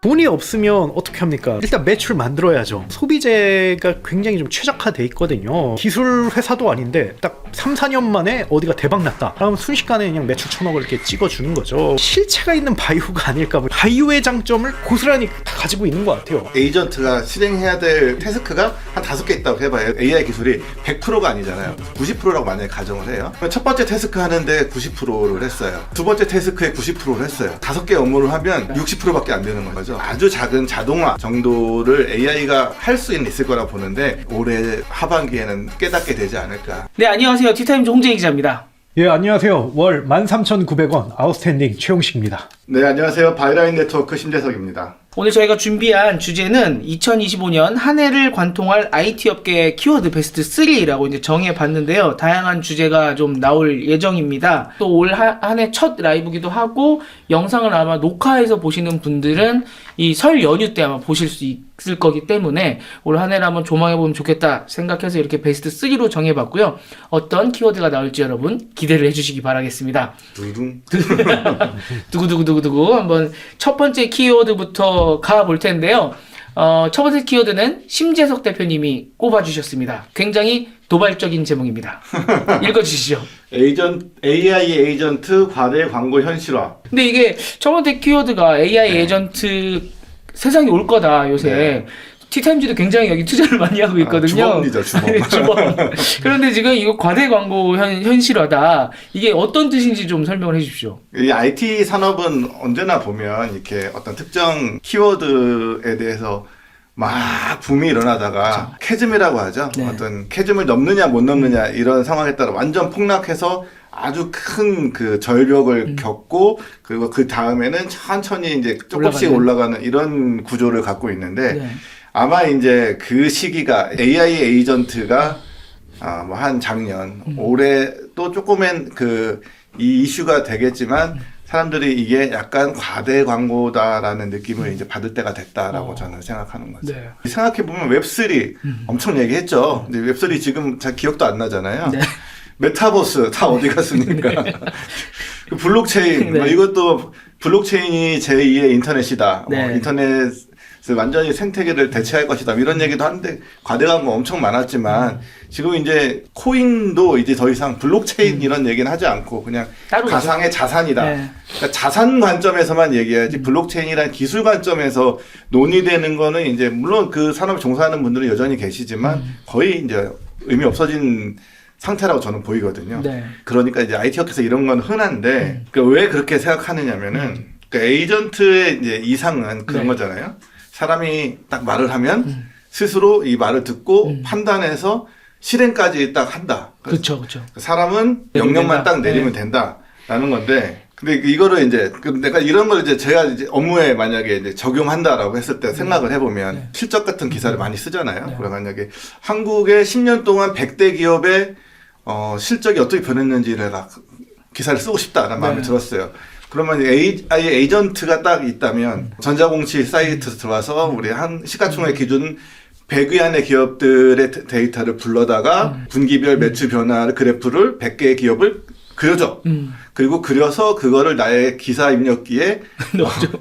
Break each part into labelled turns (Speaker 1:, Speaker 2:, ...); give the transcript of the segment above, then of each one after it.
Speaker 1: 돈이 없으면 어떻게 합니까? 일단 매출 만들어야죠. 소비재가 굉장히 좀 최적화돼 있거든요. 기술 회사도 아닌데 딱 3, 4년 만에 어디가 대박 났다. 그럼 순식간에 그냥 매출 1,000억을 이렇게 찍어주는 거죠. 실체가 있는 바이오가 아닐까. 바이오의 장점을 고스란히 다 가지고 있는 것 같아요.
Speaker 2: 에이전트가 실행해야 될 태스크가 한 5개 있다고 해봐요. AI 기술이 100%가 아니잖아요. 90%라고 만약에 가정을 해요. 첫 번째 태스크 하는데 90%를 했어요. 두 번째 태스크에 90%를 했어요. 5개 업무를 하면 60%밖에 안 되는 거죠. 아주 작은 자동화 정도를 AI가 할 수 있을 거라 보는데 올해 하반기에는 깨닫게 되지 않을까.
Speaker 3: 네, 안녕하세요. 티타임즈 홍재희 기자입니다.
Speaker 1: 예, 안녕하세요. 월 13,900원 아웃스탠딩 최용식입니다.
Speaker 2: 네, 안녕하세요. 바이라인 네트워크 심재석입니다.
Speaker 3: 오늘 저희가 준비한 주제는 2025년 한 해를 관통할 IT 업계 키워드 베스트 3라고 이제 정해봤는데요. 다양한 주제가 좀 나올 예정입니다. 또 올 한 해 첫 라이브기도 하고 영상을 아마 녹화해서 보시는 분들은 이 설 연휴 때 아마 보실 수 있을 거기 때문에 올 한 해를 한번 조망해보면 좋겠다 생각해서 이렇게 베스트 3로 정해봤고요. 어떤 키워드가 나올지 여러분 기대를 해주시기 바라겠습니다.
Speaker 2: 두둥.
Speaker 3: 두구두구두구두구 한번 첫 번째 키워드부터 가볼 텐데요. 첫 번째 키워드는 심재석 대표님이 꼽아주셨습니다. 굉장히 도발적인 제목입니다. 읽어주시죠.
Speaker 2: AI 에이전트 과대 광고 현실화.
Speaker 3: 근데 이게 첫 번째 키워드가 AI 에이전트 세상이 올 거다 요새.
Speaker 2: 네.
Speaker 3: 티타임즈도 굉장히 여기 투자를 많이 하고 있거든요.
Speaker 2: 주범이죠, 주범.
Speaker 3: 주범. 그런데 지금 이거 과대 광고 현실화다. 이게 어떤 뜻인지 좀 설명을 해주십시오.
Speaker 2: 이 IT 산업은 언제나 보면 이렇게 어떤 특정 키워드에 대해서 막 붐이 일어나다가 캐즘이라고 하죠.
Speaker 3: 네.
Speaker 2: 어떤 캐즘을 넘느냐 못 넘느냐 이런 상황에 따라 완전 폭락해서 아주 큰 그 절벽을 겪고 그리고 그 다음에는 천천히 이제 조금씩 올라가는 이런 구조를 갖고 있는데
Speaker 3: 네.
Speaker 2: 아마 이제 그 시기가 AI 에이전트가 뭐 한 작년 올해 또 조금은 그 이 이슈가 되겠지만 사람들이 이게 약간 과대 광고다라는 느낌을 이제 받을 때가 됐다라고 저는 생각하는 거죠.
Speaker 3: 네.
Speaker 2: 생각해보면 웹3 엄청 얘기했죠. 근데 웹3 지금 잘 기억도 안 나잖아요.
Speaker 3: 네.
Speaker 2: 메타버스 다 어디 갔습니까? 그 블록체인,
Speaker 3: 네.
Speaker 2: 뭐 이것도 블록체인이 제2의 인터넷이다.
Speaker 3: 네.
Speaker 2: 뭐 인터넷 완전히 생태계를 대체할 것이다. 이런 얘기도 하는데 과대광고 엄청 많았지만 지금 이제 코인도 이제 더 이상 블록체인 이런 얘기는 하지 않고 그냥
Speaker 3: 따로
Speaker 2: 가상의 자산이다.
Speaker 3: 네.
Speaker 2: 그러니까 자산 관점에서만 얘기해야지 블록체인이란 기술 관점에서 논의되는 거는 이제 물론 그 산업에 종사하는 분들은 여전히 계시지만 거의 이제 의미 없어진 상태라고 저는 보이거든요.
Speaker 3: 네.
Speaker 2: 그러니까 이제 IT 업계에서 이런 건 흔한데 그러니까 왜 그렇게 생각하느냐면은 그러니까 에이전트의 이제 이상은 그런
Speaker 3: 네.
Speaker 2: 거잖아요. 사람이 딱 말을 하면 스스로 이 말을 듣고 판단해서 실행까지 딱 한다.
Speaker 3: 그렇죠, 그렇죠.
Speaker 2: 사람은
Speaker 3: 내리면
Speaker 2: 명령만
Speaker 3: 된다.
Speaker 2: 딱 내리면 된다라는 건데, 근데 이거를 이제 내가 이런 걸 이제 제가 이제 업무에 만약에 이제 적용한다라고 했을 때 생각을 해보면 실적 같은 기사를 많이 쓰잖아요. 그래 만약에 한국의 10년 동안 100대 기업의 실적이 어떻게 변했는지를 기사를 쓰고 싶다라는 마음이 들었어요. 그러면 AI 에이전트가 딱 있다면 전자공시 사이트 들어와서 우리 한 시가총액 기준 100위 안의 기업들의 데이터를 불러다가 분기별 매출 변화 그래프를 100개의 기업을 그려줘. 그리고 그려서 그거를 나의 기사 입력기에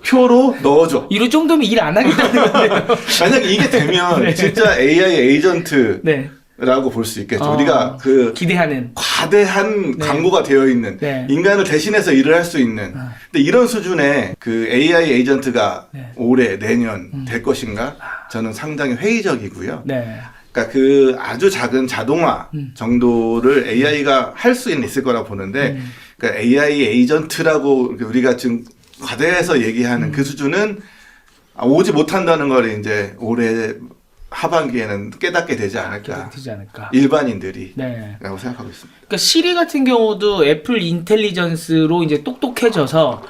Speaker 2: 표로 넣어줘.
Speaker 3: 이럴 정도면 일 안 하겠다는 건데요.
Speaker 2: 만약 이게 되면
Speaker 3: 네.
Speaker 2: 진짜 AI 에이전트
Speaker 3: 네.
Speaker 2: 라고 볼 수 있겠죠. 우리가 그
Speaker 3: 기대하는
Speaker 2: 과대한 광고가 되어 있는 인간을 대신해서 일을 할 수 있는 근데 이런 수준의 그 AI 에이전트가 올해 내년 될 것인가 저는 상당히 회의적이고요.
Speaker 3: 네.
Speaker 2: 그러니까 그 아주 작은 자동화 정도를 AI가 할 수 있을 거라 보는데 그러니까 AI 에이전트라고 우리가 지금 과대해서 얘기하는 그 수준은 오지 못한다는 걸 이제 올해 하반기에는 깨닫게 되지 않을까. 일반인들이.
Speaker 3: 네.
Speaker 2: 라고 생각하고 있습니다.
Speaker 3: 그러니까 시리 같은 경우도 애플 인텔리전스로 이제 똑똑해져서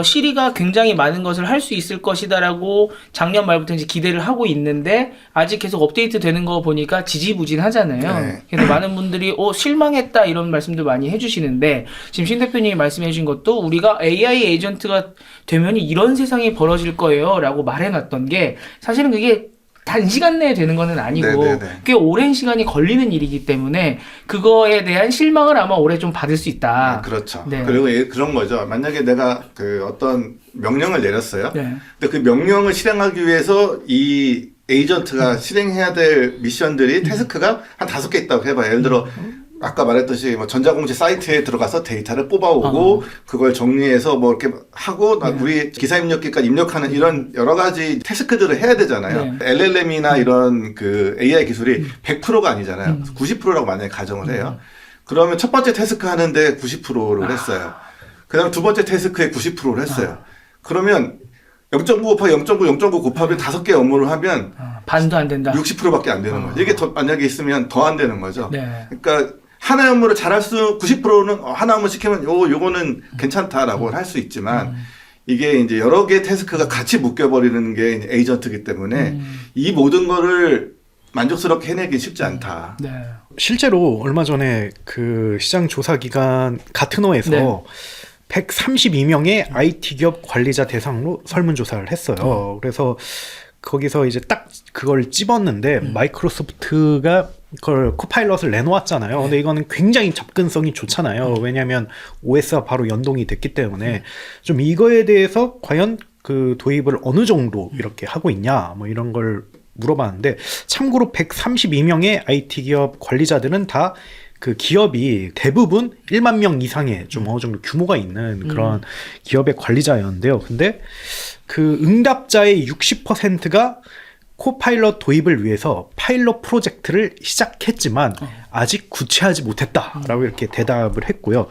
Speaker 3: 시리가 굉장히 많은 것을 할 수 있을 것이다라고 작년 말부터 이제 기대를 하고 있는데 아직 계속 업데이트 되는 거 보니까 지지부진하잖아요.
Speaker 2: 네.
Speaker 3: 그래서 많은 분들이 실망했다 이런 말씀도 많이 해주시는데 지금 신 대표님이 말씀해 주신 것도 우리가 AI 에이전트가 되면 이런 세상이 벌어질 거예요 라고 말해놨던 게 사실은 그게 단시간 내에 되는 거는 아니고
Speaker 2: 네네네.
Speaker 3: 꽤 오랜 시간이 걸리는 일이기 때문에 그거에 대한 실망을 아마 올해 좀 받을 수 있다.
Speaker 2: 그렇죠.
Speaker 3: 네.
Speaker 2: 그리고 그런 거죠. 만약에 내가 그 어떤 명령을 내렸어요.
Speaker 3: 네.
Speaker 2: 근데 그 명령을 실행하기 위해서 이 에이전트가 실행해야 될 미션들이 태스크가 한 5개 있다고 해봐요. 예를 들어 아까 말했듯이 뭐 전자공시 사이트에 들어가서 데이터를 뽑아오고 그걸 정리해서 뭐 이렇게 하고 우리 기사 입력기까지 입력하는 이런 여러 가지 태스크들을 해야 되잖아요. LLM이나 이런 그 AI 기술이 100%가 아니잖아요. 90%라고 만약에 가정을 해요. 그러면 첫 번째 태스크 하는데 90%를 했어요. 그 다음 두 번째 태스크에 90%를 했어요. 그러면 0.9 곱하기 0.9 곱하기 5개 업무를 하면
Speaker 3: 반도 안 된다.
Speaker 2: 60%밖에 안 되는 거죠. 이게 만약에 있으면 더 안 되는 거죠.
Speaker 3: 네.
Speaker 2: 그러니까 하나의 업무를 잘할 수 90%는 하나 업무 시키면 요거는 괜찮다라고 할 수 있지만 이게 이제 여러 개의 태스크가 같이 묶여버리는 게 이제 에이전트이기 때문에 이 모든 거를 만족스럽게 해내기 쉽지 않다.
Speaker 3: 네.
Speaker 1: 실제로 얼마 전에 그 시장 조사 기관 가트너에서
Speaker 3: 네.
Speaker 1: 132명의 IT 기업 관리자 대상으로 설문조사를 했어요. 그래서 거기서 이제 딱 그걸 찝었는데 마이크로소프트가 그걸 코파일럿을 내놓았잖아요. 근데 이거는 굉장히 접근성이 좋잖아요. 왜냐하면 OS와 바로 연동이 됐기 때문에 좀 이거에 대해서 과연 그 도입을 어느 정도 이렇게 하고 있냐 뭐 이런 걸 물어봤는데 참고로 132명의 IT 기업 관리자들은 다 그 기업이 대부분 1만 명 이상의 좀 어느 정도 규모가 있는 그런 기업의 관리자였는데요. 근데 그 응답자의 60%가 코파일럿 도입을 위해서 파일럿 프로젝트를 시작했지만 아직 구체하지 못했다라고 이렇게 대답을 했고요.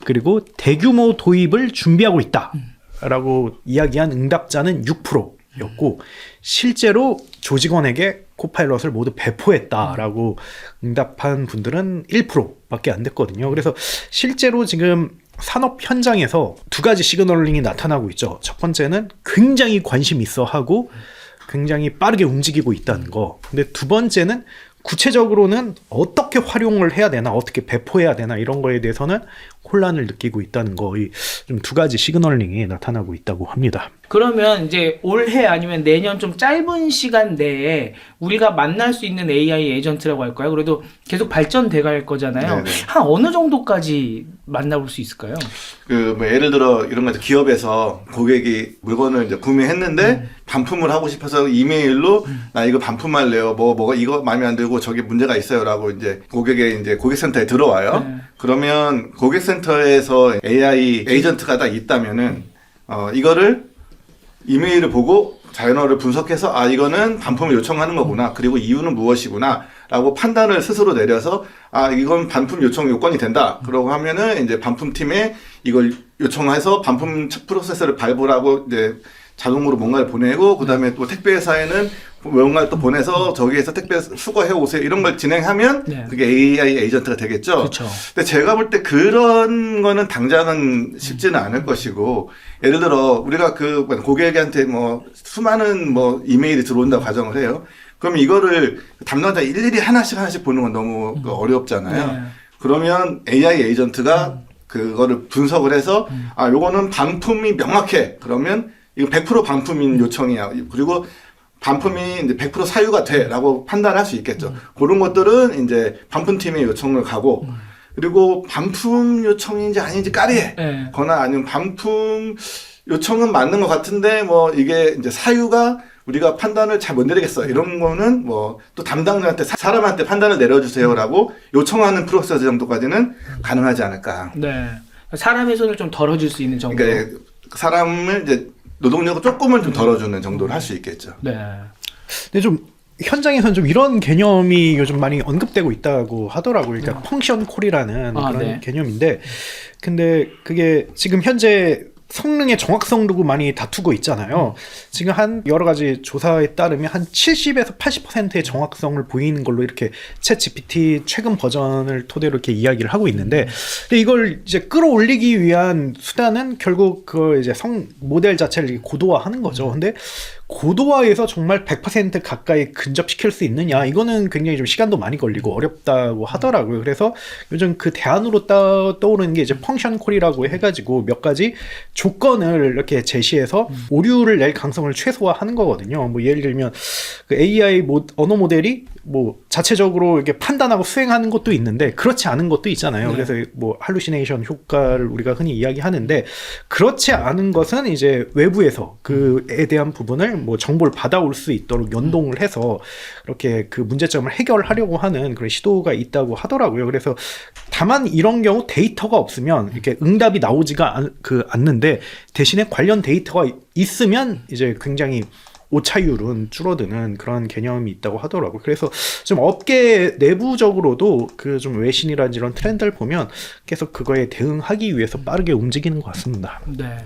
Speaker 1: 그리고 대규모 도입을 준비하고 있다라고 이야기한 응답자는 6%였고 실제로 조직원에게 코파일럿을 모두 배포했다라고 응답한 분들은 1%밖에 안 됐거든요. 그래서 실제로 지금 산업 현장에서 두 가지 시그널링이 나타나고 있죠. 첫 번째는 굉장히 관심 있어 하고 굉장히 빠르게 움직이고 있다는 거. 근데 두 번째는 구체적으로는 어떻게 활용을 해야 되나, 어떻게 배포해야 되나 이런 거에 대해서는 혼란을 느끼고 있다는 거. 좀 두 가지 시그널링이 나타나고 있다고 합니다.
Speaker 3: 그러면 이제 올해 아니면 내년 좀 짧은 시간 내에 우리가 만날 수 있는 AI 에이전트라고 할까요? 그래도 계속 발전돼 갈 거잖아요.
Speaker 2: 네네.
Speaker 3: 한 어느 정도까지 만나볼 수 있을까요?
Speaker 2: 그 뭐 예를 들어 이런 거 기업에서 고객이 물건을 이제 구매했는데 반품을 하고 싶어서 이메일로 나 이거 반품할래요. 뭐가 이거 마음에 안 들고 저기 문제가 있어요라고 이제 고객의 이제 고객센터에 들어와요.
Speaker 3: 네.
Speaker 2: 그러면 고객센터에서 AI 에이전트가 딱 있다면은 이거를 이메일을 보고 자연어를 분석해서 아 이거는 반품을 요청하는 거구나. 그리고 이유는 무엇이구나. 라고 판단을 스스로 내려서 아 이건 반품 요청 요건이 된다. 그러고 하면은 이제 반품팀에 이걸 요청해서 반품 프로세스를 발부하고 이제 자동으로 뭔가를 보내고 그다음에 또 택배 회사에는 뭔가를 또 보내서 저기에서 택배 수거해 오세요. 이런 걸 진행하면
Speaker 3: 네.
Speaker 2: 그게 AI 에이전트가 되겠죠.
Speaker 3: 그렇죠.
Speaker 2: 근데 제가 볼 때 그런 거는 당장은 쉽지는 않을 것이고 예를 들어 우리가 그 고객한테 뭐 수많은 뭐 이메일이 들어온다고 가정을 해요. 그럼 이거를 담당자 일일이 하나씩 보는 건 너무 어렵잖아요.
Speaker 3: 네.
Speaker 2: 그러면 AI 에이전트가 그거를 분석을 해서 아 요거는 반품이 명확해. 그러면 이거 100% 반품인 요청이야. 그리고 반품이 이제 100% 사유가 돼라고 판단할 수 있겠죠. 그런 것들은 이제 반품팀의 요청을 가고 그리고 반품 요청인지 아닌지 까리해.
Speaker 3: 네.
Speaker 2: 거나 아니면 반품 요청은 맞는 것 같은데 뭐 이게 이제 사유가 우리가 판단을 잘 못 내리겠어. 이런 거는 뭐 또 담당자한테 사람한테 판단을 내려주세요라고 요청하는 프로세스 정도까지는 가능하지 않을까.
Speaker 3: 네. 사람의 손을 좀 덜어줄 수 있는 정도.
Speaker 2: 그러니까 사람을 이제 노동력을 조금은 좀 덜어주는 정도를 할 수 있겠죠.
Speaker 3: 네.
Speaker 1: 근데 좀 현장에서는 좀 이런 개념이 요즘 많이 언급되고 있다고 하더라고요. 그러니까 펑션 콜이라는 그런
Speaker 3: 네.
Speaker 1: 개념인데, 근데 그게 지금 현재 성능의 정확성 두고 많이 다투고 있잖아요. 지금 한 여러 가지 조사에 따르면 한 70에서 80%의 정확성을 보이는 걸로 이렇게 챗 GPT 최근 버전을 토대로 이렇게 이야기를 하고 있는데, 근데 이걸 이제 끌어올리기 위한 수단은 결국 그 이제 모델 자체를 고도화하는 거죠. 근데 고도화해서 정말 100% 가까이 근접시킬 수 있느냐, 이거는 굉장히 좀 시간도 많이 걸리고 어렵다고 하더라고요. 그래서 요즘 그 대안으로 떠오르는 게 이제 펑션 콜이라고 해가지고 몇 가지 조건을 이렇게 제시해서 오류를 낼 가능성을 최소화하는 거거든요. 뭐 예를 들면 그 AI 언어 모델이 뭐 자체적으로 이렇게 판단하고 수행하는 것도 있는데 그렇지 않은 것도 있잖아요. 그래서 뭐 할루시네이션 효과를 우리가 흔히 이야기하는데, 그렇지 않은 것은 이제 외부에서 그에 대한 부분을 뭐 정보를 받아올 수 있도록 연동을 해서 이렇게 그 문제점을 해결하려고 하는 그런 시도가 있다고 하더라고요. 그래서 다만 이런 경우 데이터가 없으면 이렇게 응답이 나오지가 않는데, 대신에 관련 데이터가 있으면 이제 굉장히 오차율은 줄어드는 그런 개념이 있다고 하더라고요. 그래서 좀 업계 내부적으로도 그 좀 외신이라든지 이런 트렌드를 보면 계속 그거에 대응하기 위해서 빠르게 움직이는 것 같습니다.
Speaker 3: 네.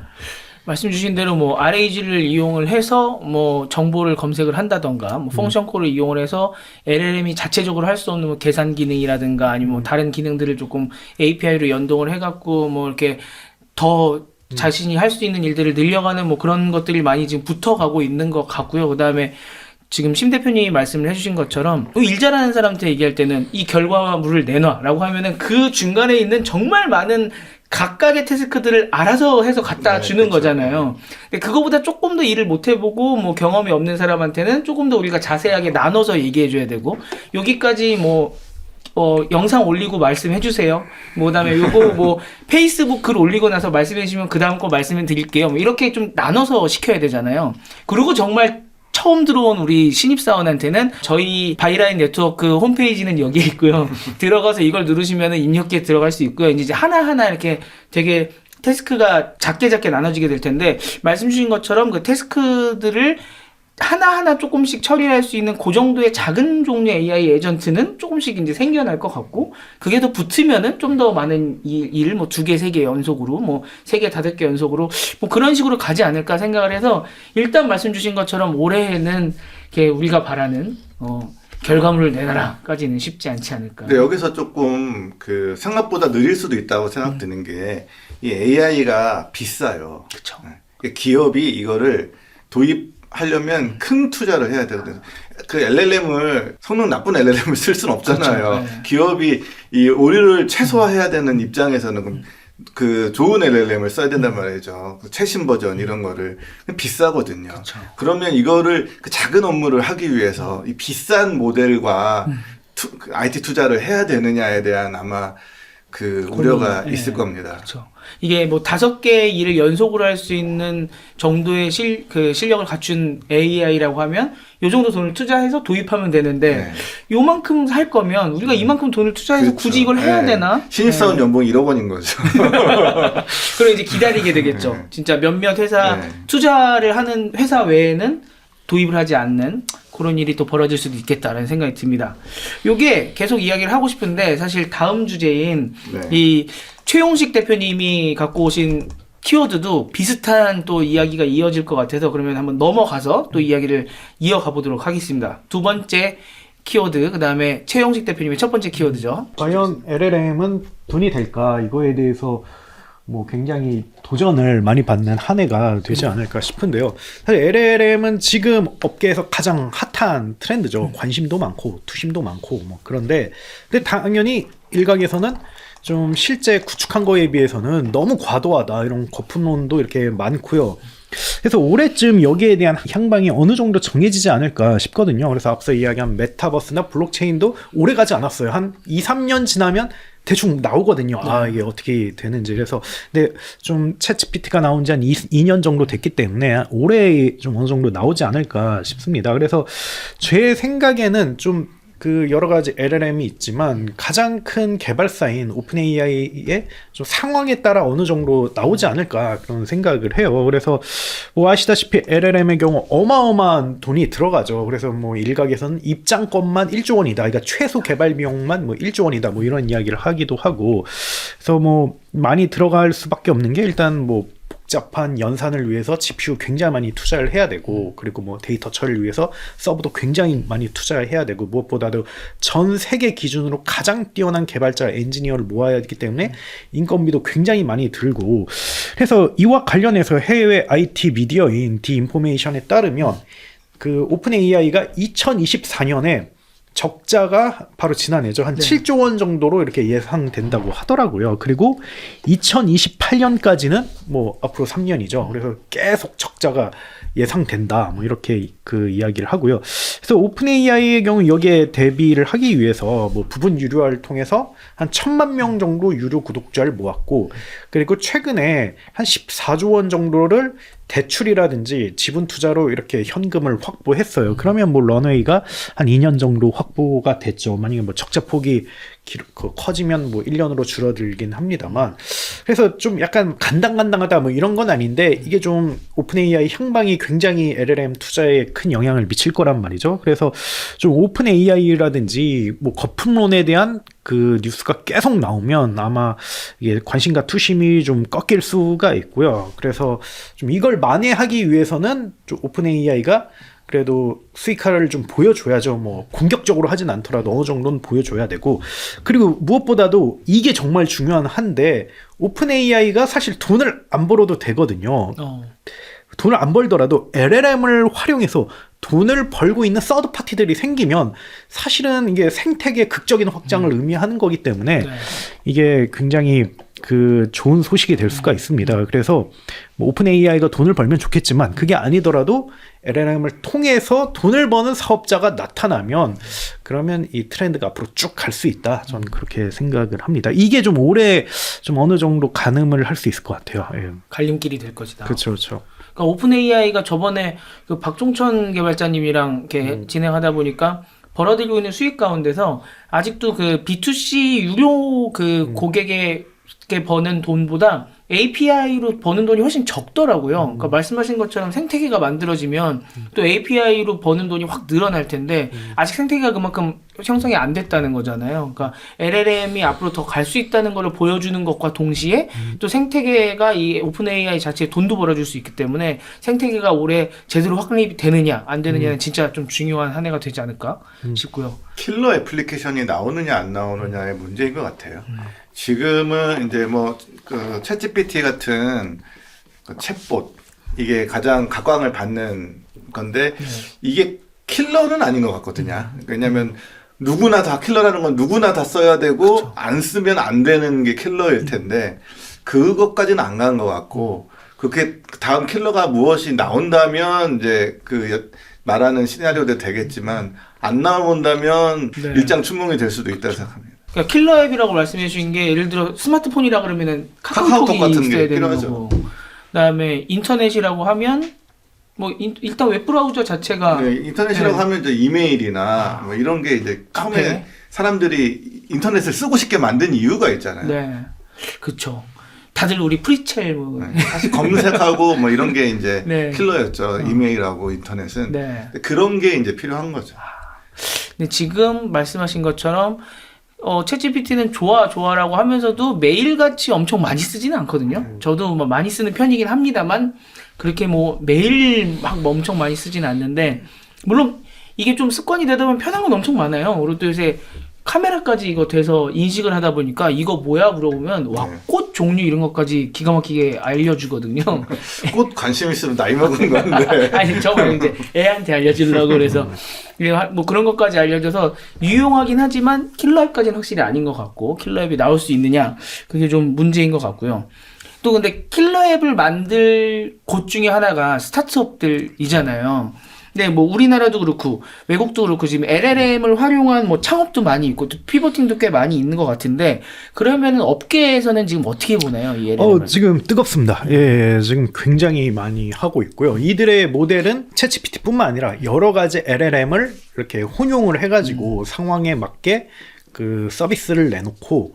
Speaker 3: 말씀 주신 대로 뭐 RAG를 이용을 해서 뭐 정보를 검색을 한다던가, 뭐 펑션 콜을 이용을 해서 LLM이 자체적으로 할 수 없는 뭐 계산 기능이라든가 아니면 뭐 다른 기능들을 조금 API로 연동을 해갖고 뭐 이렇게 더 자신이 할 수 있는 일들을 늘려가는 뭐 그런 것들이 많이 지금 붙어가고 있는 것 같고요. 그 다음에 지금 심 대표님이 말씀을 해주신 것처럼 일 잘하는 사람한테 얘기할 때는 이 결과물을 내놔라고 하면은 그 중간에 있는 정말 많은 각각의 태스크들을 알아서 해서 갖다 주는
Speaker 2: 그렇죠.
Speaker 3: 거잖아요. 근데 그거보다 조금 더 일을 못 해보고 뭐 경험이 없는 사람한테는 조금 더 우리가 자세하게 나눠서 얘기해줘야 되고, 여기까지 뭐 영상 올리고 말씀해 주세요. 뭐 그다음에 요거 뭐 페이스북 글 올리고 나서 말씀해 주시면 그 다음 거 말씀해 드릴게요. 뭐 이렇게 좀 나눠서 시켜야 되잖아요. 그리고 정말 처음 들어온 우리 신입사원한테는 저희 바이라인 네트워크 홈페이지는 여기에 있고요. 들어가서 이걸 누르시면 입력기에 들어갈 수 있고요. 이제 하나하나 이렇게 되게 태스크가 작게 나눠지게 될 텐데, 말씀 주신 것처럼 그 태스크들을 하나하나 조금씩 처리할 수 있는 그 정도의 작은 종류의 AI 에이전트는 조금씩 이제 생겨날 것 같고, 그게 더 붙으면은 좀 더 많은 일을 뭐 2개, 3개 연속으로, 뭐 3개, 5개 연속으로 뭐 그런 식으로 가지 않을까 생각을 해서, 일단 말씀 주신 것처럼 올해에는 이렇게 우리가 바라는 결과물을 내놔라까지는 쉽지 않지 않을까.
Speaker 2: 근데 여기서 조금 그 생각보다 느릴 수도 있다고 생각드는 게, 이 AI가 비싸요.
Speaker 3: 그쵸.
Speaker 2: 기업이 이거를 도입하려면 큰 투자를 해야 되거든요. 그 LLM을, 성능 나쁜 LLM을 쓸 수는 없잖아요.
Speaker 3: 그렇죠. 네.
Speaker 2: 기업이 이 오류를 최소화해야 되는 입장에서는 그 좋은 LLM을 써야 된단 말이죠. 그 최신 버전 이런 거를. 비싸거든요.
Speaker 3: 그렇죠.
Speaker 2: 그러면 이거를 그 작은 업무를 하기 위해서 이 비싼 모델과 그 IT 투자를 해야 되느냐에 대한 아마 그 우려가 있을 겁니다.
Speaker 3: 그렇죠. 이게 뭐 5개의 일을 연속으로 할 수 있는 정도의 실력을 갖춘 AI라고 하면 요 정도 돈을 투자해서 도입하면 되는데, 요만큼 할 거면 우리가 이만큼 돈을 투자해서
Speaker 2: 그렇죠.
Speaker 3: 굳이 이걸 해야 되나?
Speaker 2: 신입사원 연봉 1억 원인 거죠.
Speaker 3: 그럼 이제 기다리게 되겠죠. 진짜 몇몇 회사 투자를 하는 회사 외에는 도입을 하지 않는 그런 일이 또 벌어질 수도 있겠다라는 생각이 듭니다. 요게 계속 이야기를 하고 싶은데, 사실 다음 주제인 이 최용식 대표님이 갖고 오신 키워드도 비슷한 또 이야기가 이어질 것 같아서, 그러면 한번 넘어가서 또 이야기를 이어가 보도록 하겠습니다. 두 번째 키워드, 그 다음에 최용식 대표님의 첫 번째 키워드죠.
Speaker 1: 과연 LLM은 돈이 될까? 이거에 대해서 뭐 굉장히 도전을 많이 받는 한 해가 되지 않을까 싶은데요. 사실 LLM은 지금 업계에서 가장 핫한 트렌드죠. 관심도 많고 투심도 많고 뭐 그런데, 근데 당연히 일각에서는 좀 실제 구축한 거에 비해서는 너무 과도하다, 이런 거품론도 이렇게 많고요. 그래서 올해쯤 여기에 대한 향방이 어느 정도 정해지지 않을까 싶거든요. 그래서 앞서 이야기한 메타버스나 블록체인도 오래 가지 않았어요. 한 2-3년 지나면 대충 나오거든요. 아, 이게 어떻게 되는지. 그래서 근데 좀 챗GPT가 나온 지 한 2년 정도 됐기 때문에 올해 좀 어느 정도 나오지 않을까 싶습니다. 그래서 제 생각에는 좀 그 여러 가지 LLM이 있지만 가장 큰 개발사인 오픈AI의 좀 상황에 따라 어느 정도 나오지 않을까 그런 생각을 해요. 그래서 뭐 아시다시피 LLM의 경우 어마어마한 돈이 들어가죠. 그래서 뭐 일각에서는 입장권만 1조 원이다. 그러니까 최소 개발 비용만 뭐 1조 원이다. 뭐 이런 이야기를 하기도 하고. 그래서 뭐 많이 들어갈 수밖에 없는 게, 일단 뭐 복잡한 연산을 위해서 GPU 굉장히 많이 투자를 해야 되고 그리고 뭐 데이터 처리를 위해서 서버도 굉장히 많이 투자해야 되고 무엇보다도 전 세계 기준으로 가장 뛰어난 개발자 엔지니어를 모아야 하기 때문에 인건비도 굉장히 많이 들고 그래서 이와 관련해서 해외 IT 미디어인 디 인포메이션에 따르면 그 오픈 AI가 2024년에 적자가 바로 지난해죠. 한 7조 원 정도로 이렇게 예상된다고 하더라고요. 그리고 2028년까지는 뭐 앞으로 3년이죠. 그래서 계속 적자가 예상된다. 뭐 이렇게 그 이야기를 하고요. 그래서 오픈 AI의 경우 여기에 대비를 하기 위해서 뭐 부분 유료화를 통해서 한 1,000만 명 정도 유료 구독자를 모았고 그리고 최근에 한 14조 원 정도를 대출이라든지 지분 투자로 이렇게 현금을 확보했어요. 그러면 뭐 런웨이가 한 2년 정도 확보가 됐죠. 만약에 뭐 적자 폭이 커지면 뭐 1년으로 줄어들긴 합니다만. 그래서 좀 약간 간당간당하다 뭐 이런 건 아닌데 이게 좀 오픈 AI 향방이 굉장히 LLM 투자에 큰 영향을 미칠 거란 말이죠. 그래서 좀 오픈 AI라든지 뭐 거품론에 대한 그 뉴스가 계속 나오면 아마 이게 관심과 투심이 좀 꺾일 수가 있고요. 그래서 좀 이걸 만회하기 위해서는 좀 오픈 AI가 그래도 수익화를 좀 보여줘야죠. 뭐 공격적으로 하진 않더라도 어느 정도는 보여줘야 되고 그리고 무엇보다도 이게 정말 중요한 한데 오픈 AI가 사실 돈을 안 벌어도 되거든요. 돈을 안 벌더라도 LLM을 활용해서 돈을 벌고 있는 서드 파티들이 생기면 사실은 이게 생태계 극적인 확장을 의미하는 거기 때문에 이게 굉장히 그 좋은 소식이 될 수가 있습니다. 그래서 뭐 오픈 AI가 돈을 벌면 좋겠지만 그게 아니더라도 LLM을 통해서 돈을 버는 사업자가 나타나면 그러면 이 트렌드가 앞으로 쭉 갈 수 있다. 저는 그렇게 생각을 합니다. 이게 좀 오래 좀 어느 정도 가늠을 할 수 있을 것 같아요. 예.
Speaker 3: 갈림길이 될 것이다.
Speaker 1: 그렇죠, 그렇죠.
Speaker 3: 그러니까 오픈 AI가 저번에 그 박종천 개발자님이랑 이렇게 진행하다 보니까 벌어들이고 있는 수익 가운데서 아직도 그 B2C 유료 그 고객에게 버는 돈보다 API로 버는 돈이 훨씬 적더라고요. 그러니까 말씀하신 것처럼 생태계가 만들어지면 또 API로 버는 돈이 확 늘어날 텐데 아직 생태계가 그만큼 형성이 안 됐다는 거잖아요. 그러니까 LLM이 앞으로 더 갈 수 있다는 걸 보여주는 것과 동시에 또 생태계가 이 오픈 AI 자체에 돈도 벌어줄 수 있기 때문에 생태계가 올해 제대로 확립이 되느냐 안 되느냐는 진짜 좀 중요한 한 해가 되지 않을까 싶고요.
Speaker 2: 킬러 애플리케이션이 나오느냐 안 나오느냐의 문제인 것 같아요. 지금은 이제 뭐 그 챗GPT 같은 그 챗봇 이게 가장 각광을 받는 건데 이게 킬러는 아닌 것 같거든요. 왜냐하면 누구나 다 킬러라는 건 누구나 다 써야 되고 그쵸. 안 쓰면 안 되는 게 킬러일 텐데 그것까지는 안 간 것 같고 그렇게 다음 킬러가 무엇이 나온다면 이제 그 말하는 시나리오도 되겠지만 안 나온다면 일장춘몽이 될 수도 있다고 생각합니다.
Speaker 3: 그러니까 킬러 앱이라고 말씀해 주신 게 예를 들어 스마트폰이라 그러면은 카카오톡이
Speaker 2: 같은
Speaker 3: 있어야
Speaker 2: 게
Speaker 3: 되는
Speaker 2: 필요하죠.
Speaker 3: 거고 그다음에 인터넷이라고 하면 뭐 일단 웹브라우저 자체가
Speaker 2: 인터넷이라고 하면 이제 이메일이나 뭐 이런 게 이제 처음에 사람들이 인터넷을 쓰고 싶게 만든 이유가 있잖아요.
Speaker 3: 네, 그렇죠. 다들 우리 프리첼 뭐
Speaker 2: 사실 검색하고 뭐 이런 게 이제 킬러였죠. 이메일하고 인터넷은 그런 게 이제 필요한 거죠.
Speaker 3: 근데 지금 말씀하신 것처럼 챗GPT는 좋아라고 하면서도 매일같이 엄청 많이 쓰지는 않거든요. 저도 뭐 많이 쓰는 편이긴 합니다만 그렇게 뭐 매일 막 엄청 많이 쓰지는 않는데 물론 이게 좀 습관이 되다 보면 편한 건 엄청 많아요. 그리고 또 요새 카메라까지 이거 돼서 인식을 하다 보니까 이거 뭐야 물어보면 와, 꽃 종류 이런 것까지 기가 막히게 알려주거든요.
Speaker 2: 꽃 관심 있으면 나이 먹은 건데.
Speaker 3: 아니 저번에 이제 애한테 알려주려고 그래서 뭐 그런 것까지 알려줘서 유용하긴 하지만 킬러앱까지는 확실히 아닌 것 같고 킬러앱이 나올 수 있느냐 그게 좀 문제인 것 같고요. 또 근데 킬러앱을 만들 곳 중에 하나가 스타트업들이잖아요. 네, 뭐 우리나라도 그렇고 외국도 그렇고 지금 LLM을 활용한 뭐 창업도 많이 있고 또 피보팅도 꽤 많이 있는 것 같은데 그러면은 업계에서는 지금 어떻게 보나요, 이 LLM을?
Speaker 1: 지금 뜨겁습니다. 예, 지금 굉장히 많이 하고 있고요. 이들의 모델은 챗GPT뿐만 아니라 여러 가지 LLM을 이렇게 혼용을 해가지고 상황에 맞게 그 서비스를 내놓고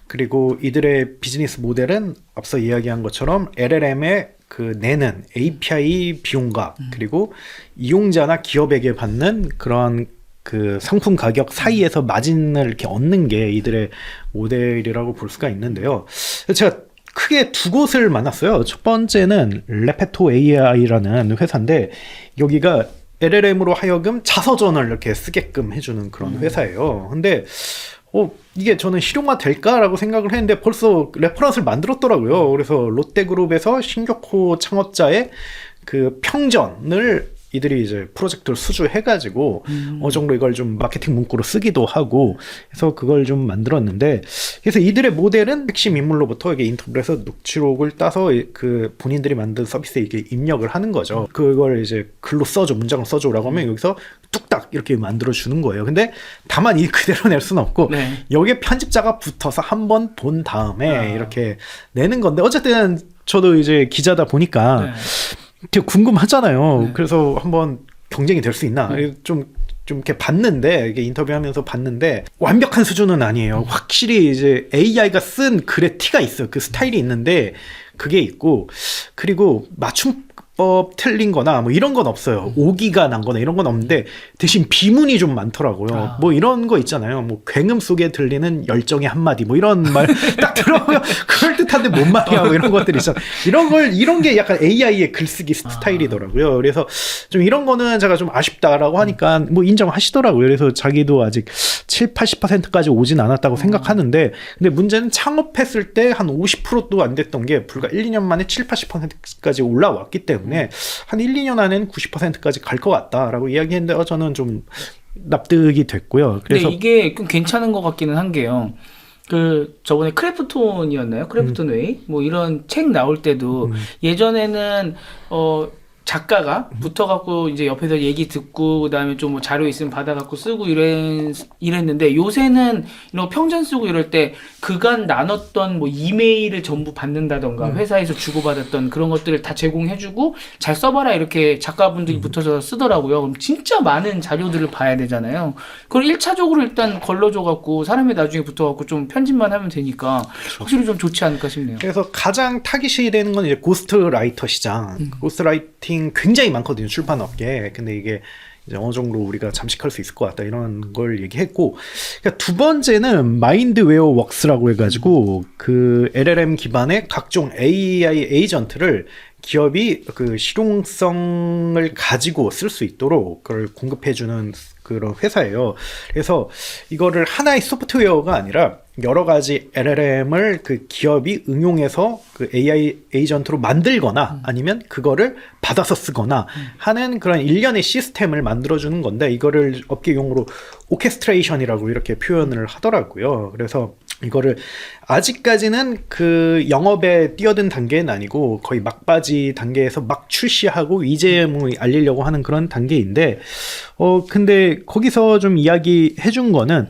Speaker 1: 그리고 이들의 비즈니스 모델은 앞서 이야기한 것처럼 LLM의 그 내는 API 비용과 그리고 이용자나 기업에게 받는 그런 그 상품 가격 사이에서 마진을 이렇게 얻는 게 이들의 모델이라고 볼 수가 있는데요. 제가 크게 두 곳을 만났어요. 첫 번째는 레페토 AI라는 회사인데 여기가 LLM으로 하여금 자서전을 이렇게 쓰게끔 해주는 그런 회사예요. 근데 이게 저는 실용화 될까라고 생각을 했는데 벌써 레퍼런스를 만들었더라고요. 그래서 롯데그룹에서 신격호 창업자의 그 평전을 이들이 이제 프로젝트를 수주해가지고 어느 정도 이걸 좀 마케팅 문구로 쓰기도 하고 해서 그걸 좀 만들었는데, 그래서 이들의 모델은 핵심 인물로부터 이게 인터뷰를 해서 녹취록을 따서 그 본인들이 만든 서비스에 이게 입력을 하는 거죠. 그걸 이제 글로 써줘, 문장을 써줘라고 하면 여기서 뚝딱 이렇게 만들어 주는 거예요. 근데 다만 이 그대로 낼 수는 없고 여기에 편집자가 붙어서 한번 본 다음에 이렇게 내는 건데, 어쨌든 저도 이제 기자다 보니까 되게 궁금하잖아요. 그래서 한번 경쟁이 될 수 있나 좀 이렇게 봤는데, 이게 인터뷰하면서 봤는데 완벽한 수준은 아니에요. 확실히 이제 AI가 쓴 글의 티가 있어요. 그 스타일이 있는데 그게 있고, 그리고 맞춤법 틀린 거나 뭐 이런 건 없어요. 오기가 난 거나 이런 건 없는데 대신 비문이 좀 많더라고요. 뭐 이런 거 있잖아요. 뭐 굉음 속에 들리는 열정의 한마디 뭐 이런 말 딱 들어보면 그럴듯한데 뭔 말이야 뭐 이런 것들이 있잖아요. 이런 게 약간 AI의 글쓰기 스타일이더라고요. 그래서 좀 이런 거는 제가 좀 아쉽다라고 하니까 뭐 인정하시더라고요. 그래서 자기도 아직 70-80%까지 오진 않았다고 생각하는데, 근데 문제는 창업했을 때 한 50%도 안 됐던 게 불과 1-2년 만에 70-80%까지 올라왔기 때문에 한 1-2년 안에는 90%까지 갈 것 같다라고 이야기했는데 저는 좀 납득이 됐고요. 그래서
Speaker 3: 근데 이게 좀 괜찮은 것 같기는 한 게요. 그 저번에 크래프톤이었나요? 크래프톤 웨이? 뭐 이런 책 나올 때도 예전에는 작가가 붙어갖고 이제 옆에서 얘기 듣고 그다음에 좀 뭐 자료 있으면 받아갖고 쓰고 이랬는데, 요새는 이런 평전 쓰고 이럴 때 그간 나눴던 뭐 이메일을 전부 받는다던가 회사에서 주고받았던 그런 것들을 다 제공해주고 잘 써봐라 이렇게 작가분들이 붙어서 쓰더라고요. 그럼 진짜 많은 자료들을 봐야 되잖아요. 그걸 1차적으로 일단 걸러줘갖고 사람이 나중에 붙어갖고 좀 편집만 하면 되니까 확실히 좀 좋지 않을까 싶네요.
Speaker 1: 그래서 가장 타깃이 되는 건 이제 고스트라이터 시장. 고스트라이팅 굉장히 많거든요, 출판업계에. 근데 이게 이제 어느 정도 우리가 잠식할 수 있을 것 같다 이런 걸 얘기했고, 그러니까 두 번째는 마인드웨어 웍스라고 해가지고 그 LLM 기반의 각종 AI 에이전트를 기업이 그 실용성을 가지고 쓸 수 있도록 그걸 공급해주는 그런 회사예요. 그래서 이거를 하나의 소프트웨어가 아니라 여러 가지 LLM을 그 기업이 응용해서 그 AI 에이전트로 만들거나 아니면 그거를 받아서 쓰거나 하는 그런 일련의 시스템을 만들어주는 건데, 이거를 업계 용어로 오케스트레이션이라고 이렇게 표현을 하더라고요. 그래서 이거를 아직까지는 그 영업에 뛰어든 단계는 아니고 거의 막바지 단계에서 막 출시하고 이제 뭐 알리려고 하는 그런 단계인데, 근데 거기서 좀 이야기해 준 거는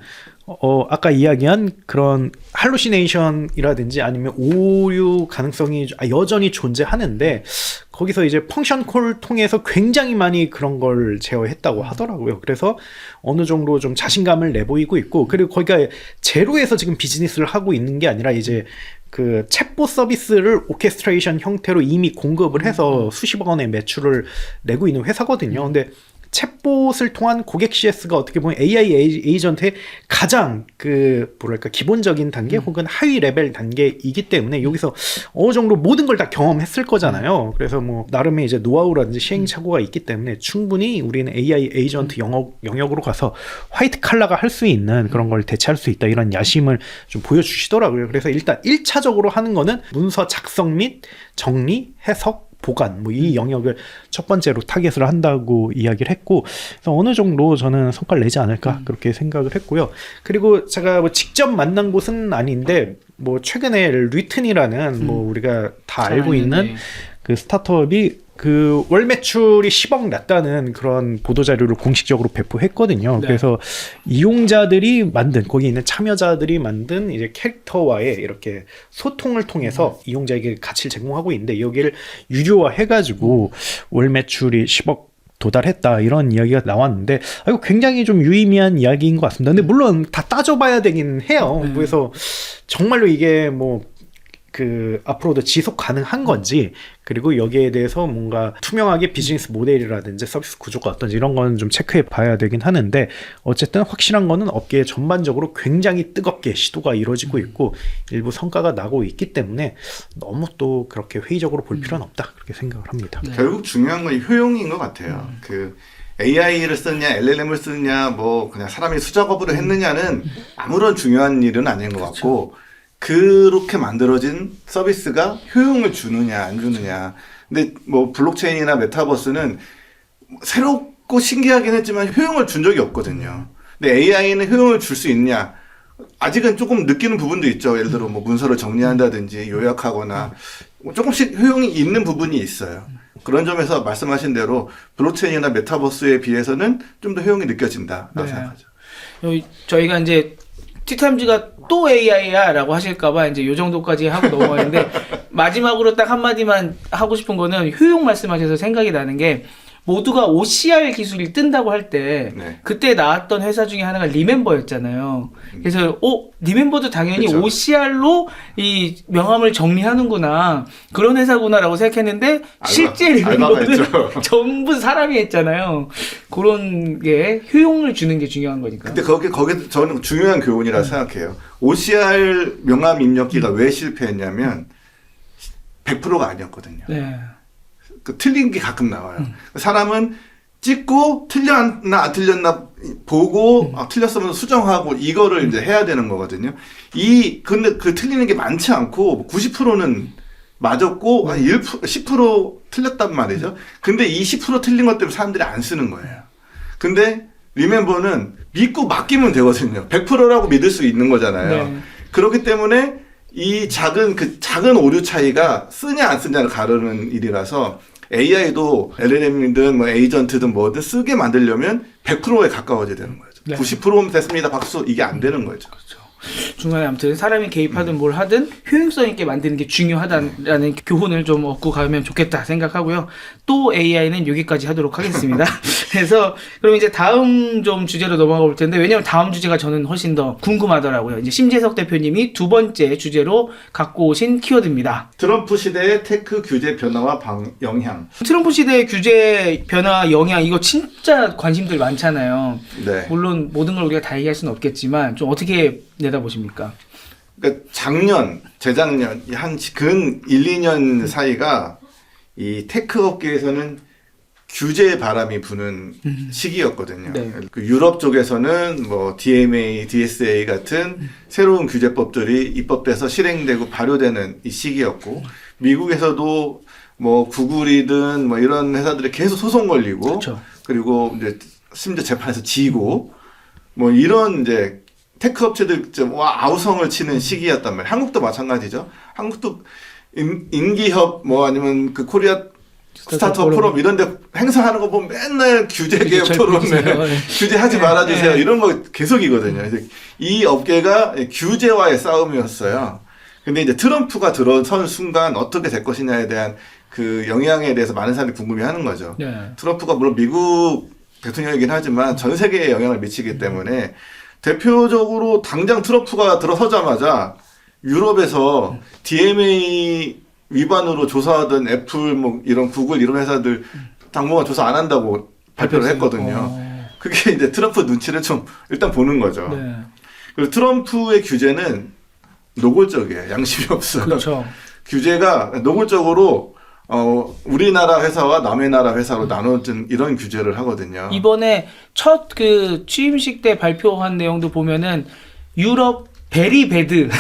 Speaker 1: 아까 이야기한 그런 할루시네이션이라든지 아니면 오류 가능성이 여전히 존재하는데, 거기서 이제 펑션 콜 통해서 굉장히 많이 그런 걸 제어했다고 하더라고요. 그래서 어느 정도 좀 자신감을 내보이고 있고, 그리고 거기가 제로에서 지금 비즈니스를 하고 있는 게 아니라 이제 그 챗봇 서비스를 오케스트레이션 형태로 이미 공급을 해서 수십억 원의 매출을 내고 있는 회사거든요. 근데 챗봇을 통한 고객 CS가 어떻게 보면 AI 에이전트의 가장 그 뭐랄까 기본적인 단계 혹은 하위 레벨 단계이기 때문에 여기서 어느 정도 모든 걸 다 경험했을 거잖아요. 그래서 뭐 나름의 이제 노하우라든지 시행착오가 있기 때문에 충분히 우리는 AI 에이전트 영역으로 가서 화이트 칼라가 할 수 있는 그런 걸 대체할 수 있다, 이런 야심을 좀 보여주시더라고요. 그래서 일단 1차적으로 하는 거는 문서 작성 및 정리, 해석, 보관, 뭐 이 영역을 첫 번째로 타겟을 한다고 이야기를 했고, 그래서 어느 정도 저는 성과를 내지 않을까 그렇게 생각을 했고요. 그리고 제가 뭐 직접 만난 곳은 아닌데 뭐 최근에 리튼이라는 뭐 우리가 다 알고 있는 그 스타트업이 그 월 매출이 10억 났다는 그런 보도자료를 공식적으로 배포했거든요. 그래서 이용자들이 만든, 거기 있는 참여자들이 만든 이제 캐릭터와의 이렇게 소통을 통해서 이용자에게 가치를 제공하고 있는데, 여기를 유료화 해가지고 월 매출이 10억 도달했다, 이런 이야기가 나왔는데, 이거 굉장히 좀 유의미한 이야기인 것 같습니다. 근데 물론 다 따져봐야 되긴 해요. 그래서 정말로 이게 뭐 그 앞으로도 지속 가능한 건지, 그리고 여기에 대해서 뭔가 투명하게 비즈니스 모델이라든지 서비스 구조가 어떤지 이런 거는 좀 체크해 봐야 되긴 하는데, 어쨌든 확실한 거는 업계 전반적으로 굉장히 뜨겁게 시도가 이루어지고 있고 일부 성과가 나고 있기 때문에 너무 또 그렇게 회의적으로 볼 필요는 없다, 그렇게 생각을 합니다.
Speaker 3: 네.
Speaker 2: 결국 중요한 건 효용인 것 같아요. 그 AI를 쓰느냐, LLM을 쓰느냐, 뭐 그냥 사람이 수작업으로 했느냐는 아무런 중요한 일은 아닌 것 같고, 그렇게 만들어진 서비스가 효용을 주느냐 안 주느냐. 근데 뭐 블록체인이나 메타버스는 새롭고 신기하긴 했지만 효용을 준 적이 없거든요. 근데 AI는 효용을 줄 수 있냐? 아직은 조금 느끼는 부분도 있죠. 예를 들어 뭐 문서를 정리한다든지 요약하거나 조금씩 효용이 있는 부분이 있어요. 그런 점에서 말씀하신 대로 블록체인이나 메타버스에 비해서는 좀 더 효용이 느껴진다라고 생각하죠.
Speaker 3: 저희가 이제 티타임즈가 또 AI야 라고 하실까봐 이제 요 정도까지 하고 넘어가는데 마지막으로 딱 한마디만 하고 싶은 거는 효용 말씀하셔서 생각이 나는 게, 모두가 OCR 기술이 뜬다고 할 때
Speaker 2: 네.
Speaker 3: 그때 나왔던 회사 중에 하나가 리멤버였잖아요. 그래서 리멤버도 당연히
Speaker 2: 그쵸.
Speaker 3: OCR로 이 명함을 정리하는구나, 그런 회사구나라고 생각했는데 실제
Speaker 2: 알바가
Speaker 3: 리멤버는
Speaker 2: 했죠.
Speaker 3: 전부 사람이 했잖아요. 그런 게 효용을 주는 게 중요한 거니까.
Speaker 2: 근데 거기 저는 중요한 교훈이라 생각해요. OCR 명함 입력기가 왜 실패했냐면 100%가 아니었거든요.
Speaker 3: 네.
Speaker 2: 그 틀린 게 가끔 나와요. 사람은 찍고 틀렸나 안 틀렸나 보고 틀렸으면 수정하고 이거를 이제 해야 되는 거거든요. 근데 그 틀리는 게 많지 않고 90%는 맞았고 한 10% 틀렸단 말이죠. 근데 이 10% 틀린 것 때문에 사람들이 안 쓰는 거예요. 근데 리멤버는 믿고 맡기면 되거든요. 100%라고 믿을 수 있는 거잖아요.
Speaker 3: 네.
Speaker 2: 그렇기 때문에 이 작은 오류 차이가 쓰냐 안 쓰냐를 가르는 일이라서 AI도 LLM이든 뭐 에이전트든 뭐든 쓰게 만들려면 100%에 가까워져야 되는 거죠.
Speaker 3: 네.
Speaker 2: 90%면 됐습니다. 박수. 이게 안 되는 거죠.
Speaker 3: 중간에 아무튼 사람이 개입하든 뭘 하든 효용성 있게 만드는 게 중요하다라는 교훈을 좀 얻고 가면 좋겠다 생각하고요. 또 AI는 여기까지 하도록 하겠습니다. 그래서 그럼 이제 다음 좀 주제로 넘어가 볼 텐데, 왜냐면 다음 주제가 저는 훨씬 더 궁금하더라고요. 이제 심재석 대표님이 두 번째 주제로 갖고 오신 키워드입니다.
Speaker 2: 트럼프 시대의 테크 규제 변화와 영향.
Speaker 3: 트럼프 시대의 규제 변화 영향, 이거 진짜 관심들 많잖아요.
Speaker 2: 네.
Speaker 3: 물론 모든 걸 우리가 다 얘기할 수는 없겠지만 좀 어떻게 내다보십니까?
Speaker 2: 그러니까 재작년 한 근 1, 2년 사이가 이 테크 업계에서는 규제 바람이 부는 시기였거든요.
Speaker 3: 네.
Speaker 2: 그 유럽 쪽에서는 뭐 DMA, DSA 같은 새로운 규제법들이 입법돼서 실행되고 발효되는 이 시기였고, 미국에서도 뭐 구글이든 뭐 이런 회사들이 계속 소송 걸리고,
Speaker 3: 그쵸.
Speaker 2: 그리고 이제 심지어 재판에서 지고, 뭐 이런 이제 테크 업체들 아우성을 치는 시기였단 말이에요. 한국도 마찬가지죠. 한국도 인기협 뭐 아니면 그 코리아 스타트업 포럼 이런 데 행사하는 거 보면 맨날 규제 개혁 토론회, 규제하지 말아주세요. 이런 거 계속이거든요. 이 업계가 규제와의 싸움이었어요. 근데 이제 트럼프가 들어선 순간 어떻게 될 것이냐에 대한 그 영향에 대해서 많은 사람들이 궁금해하는 거죠.
Speaker 3: 네.
Speaker 2: 트럼프가 물론 미국 대통령이긴 하지만 전 세계에 영향을 미치기 때문에 대표적으로 당장 트럼프가 들어서자마자 유럽에서 DMA 위반으로 조사하던 애플 뭐 이런 구글 이런 회사들 당분간 조사 안 한다고 발표를 했거든요. 그게 이제 트럼프 눈치를 좀 일단 보는 거죠.
Speaker 3: 네.
Speaker 2: 그리고 트럼프의 규제는 노골적이에요. 양심이 없어요.
Speaker 3: 그렇죠.
Speaker 2: 규제가 노골적으로 우리나라 회사와 남의 나라 회사로 나눠진 이런 규제를 하거든요.
Speaker 3: 이번에 첫 그 취임식 때 발표한 내용도 보면은 유럽 베리 배드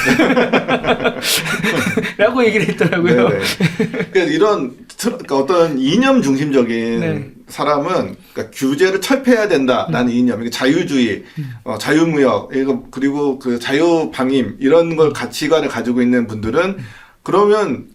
Speaker 3: 라고 얘기를 했더라고요.
Speaker 2: 그러니까 이런 그러니까 어떤 이념 중심적인
Speaker 3: 네.
Speaker 2: 사람은 그러니까 규제를 철폐해야 된다라는 이념, 그러니까 자유주의, 자유무역, 그리고 그 자유방임 이런 걸 가치관을 가지고 있는 분들은 그러면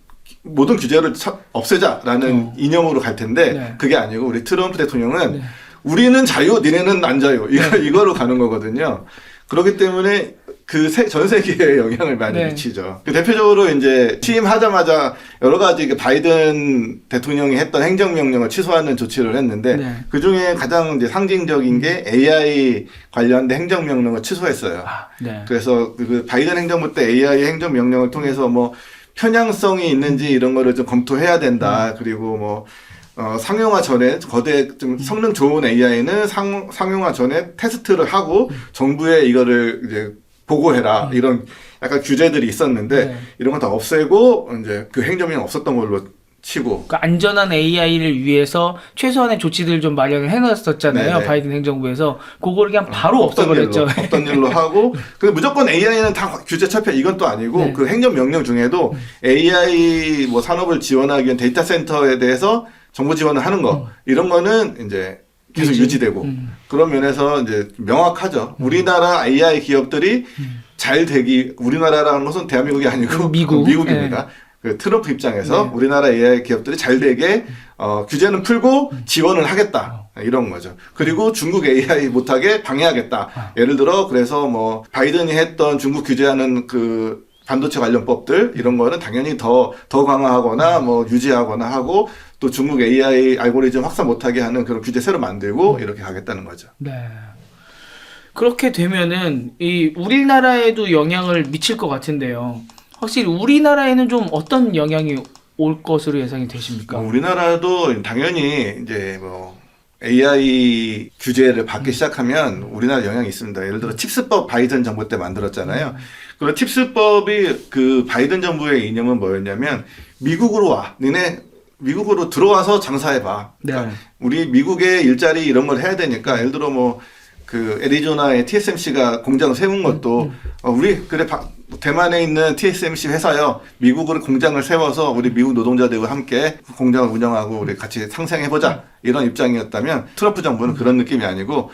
Speaker 2: 모든 규제를 없애자라는 이념으로 갈 텐데
Speaker 3: 네.
Speaker 2: 그게 아니고 우리 트럼프 대통령은
Speaker 3: 네.
Speaker 2: 우리는 자유, 니네는 안 자유 이거로 가는 거거든요. 그렇기 때문에 그 전 세계에 영향을 많이
Speaker 3: 네.
Speaker 2: 미치죠. 대표적으로 이제 취임하자마자 여러 가지 바이든 대통령이 했던 행정명령을 취소하는 조치를 했는데
Speaker 3: 네.
Speaker 2: 그 중에 가장 이제 상징적인 게 AI 관련된 행정명령을 취소했어요.
Speaker 3: 네.
Speaker 2: 그래서 그 바이든 행정부 때 AI 행정명령을 통해서 뭐 편향성이 있는지 이런 거를 좀 검토해야 된다. 그리고 뭐 상용화 전에 좀 성능 좋은 AI는 상용화 전에 테스트를 하고 정부에 이거를 이제 보고해라. 이런 약간 규제들이 있었는데
Speaker 3: 네.
Speaker 2: 이런 건 다 없애고 이제 그 행정명령 없었던 걸로 치고.
Speaker 3: 그러니까 안전한 AI를 위해서 최소한의 조치들을 좀 마련을 해놨었잖아요.
Speaker 2: 네네.
Speaker 3: 바이든 행정부에서 그거를 그냥 바로 없애버렸죠.
Speaker 2: 없던 일로 하고 그 무조건 AI는 다 규제 철폐 이건 또 아니고
Speaker 3: 네.
Speaker 2: 그 행정명령 중에도 AI 뭐 산업을 지원하기 위한 데이터 센터에 대해서 정보 지원을 하는 거 이런 거는 이제 계속 유지되고 그런 면에서 이제 명확하죠. 우리나라 AI 기업들이 잘 되기 우리나라라는 것은 대한민국이 아니고 미국입니다.
Speaker 3: 네.
Speaker 2: 그 트럼프 입장에서
Speaker 3: 네.
Speaker 2: 우리나라 AI 기업들이 잘 되게 규제는 풀고 지원을 하겠다 이런 거죠. 그리고 중국 AI 못하게 방해하겠다. 예를 들어 그래서 뭐 바이든이 했던 중국 규제하는 그 반도체 관련 법들 이런 거는 당연히 더 강화하거나 뭐 유지하거나 하고 또 중국 AI 알고리즘 확산 못하게 하는 그런 규제 새로 만들고 이렇게 가겠다는 거죠.
Speaker 3: 네. 그렇게 되면은 이 우리나라에도 영향을 미칠 것 같은데요. 확실히 우리나라에는 좀 어떤 영향이 올 것으로 예상이 되십니까?
Speaker 2: 우리나라도 당연히 이제 뭐 AI 규제를 받기 시작하면 우리나라 영향이 있습니다. 예를 들어 칩스법 바이든 정부 때 만들었잖아요. 그런 칩스법이 그 바이든 정부의 이념은 뭐였냐면 미국으로 와. 니네 미국으로 들어와서 장사해봐. 그러니까
Speaker 3: 네.
Speaker 2: 우리 미국의 일자리 이런 걸 해야 되니까 예를 들어 뭐 그 애리조나의 TSMC가 공장을 세운 것도 우리 그래 대만에 있는 TSMC 회사요. 미국으로 공장을 세워서 우리 미국 노동자들과 함께 공장을 운영하고 우리 같이 상생해보자 이런 입장이었다면 트럼프 정부는 그런 느낌이 아니고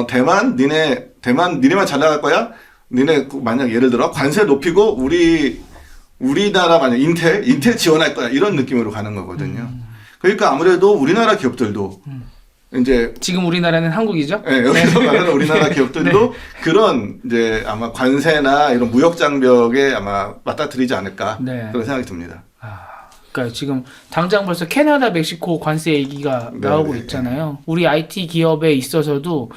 Speaker 2: 대만 니네만 잘 나갈 거야. 니네 만약 예를 들어 관세 높이고 우리나라 만약 인텔 지원할 거야 이런 느낌으로 가는 거거든요. 그러니까 아무래도 우리나라 기업들도 이제
Speaker 3: 지금 우리나라는 한국이죠?
Speaker 2: 네, 여기서 말하는 우리나라 기업들도 그런 이제 아마 관세나 이런 무역 장벽에 아마 맞닥뜨리지 않을까 그런 생각이 듭니다.
Speaker 3: 그러니까 지금 당장 벌써 캐나다, 멕시코 관세 얘기가 나오고 있잖아요. 우리 IT 기업에 있어서도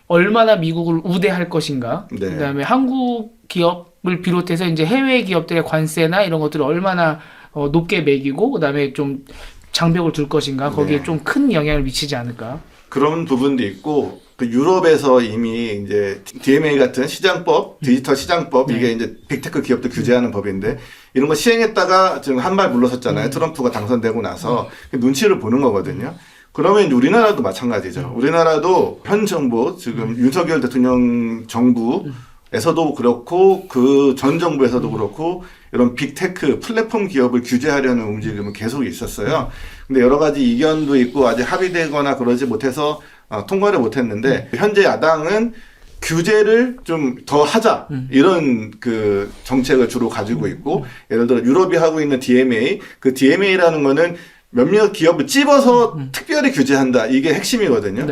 Speaker 3: 얼마나 미국을 우대할 것인가. 그다음에 한국 기업을 비롯해서 이제 해외 기업들의 관세나 이런 것들을 얼마나 높게 매기고 그다음에 좀 장벽을 둘 것인가. 거기에 좀 큰 영향을 미치지 않을까.
Speaker 2: 그런 부분도 있고 그 유럽에서 이미 이제 DMA 같은 시장법, 디지털 시장법 이게 이제 빅테크 기업들 규제하는 법인데 이런 거 시행했다가 지금 한 발 물러섰잖아요. 트럼프가 당선되고 나서 눈치를 보는 거거든요. 그러면 이제 우리나라도 마찬가지죠. 우리나라도 현 정부 지금 윤석열 대통령 정부에서도 그렇고 그 전 정부에서도 그렇고 이런 빅테크 플랫폼 기업을 규제하려는 움직임은 계속 있었어요. 근데 여러 가지 이견도 있고 아직 합의되거나 그러지 못해서 통과를 못했는데 현재 야당은 규제를 좀 더 하자 이런 그 정책을 주로 가지고 있고 예를 들어 유럽이 하고 있는 DMA 그 DMA라는 거는 몇몇 기업을 찝어서 특별히 규제한다 이게 핵심이거든요.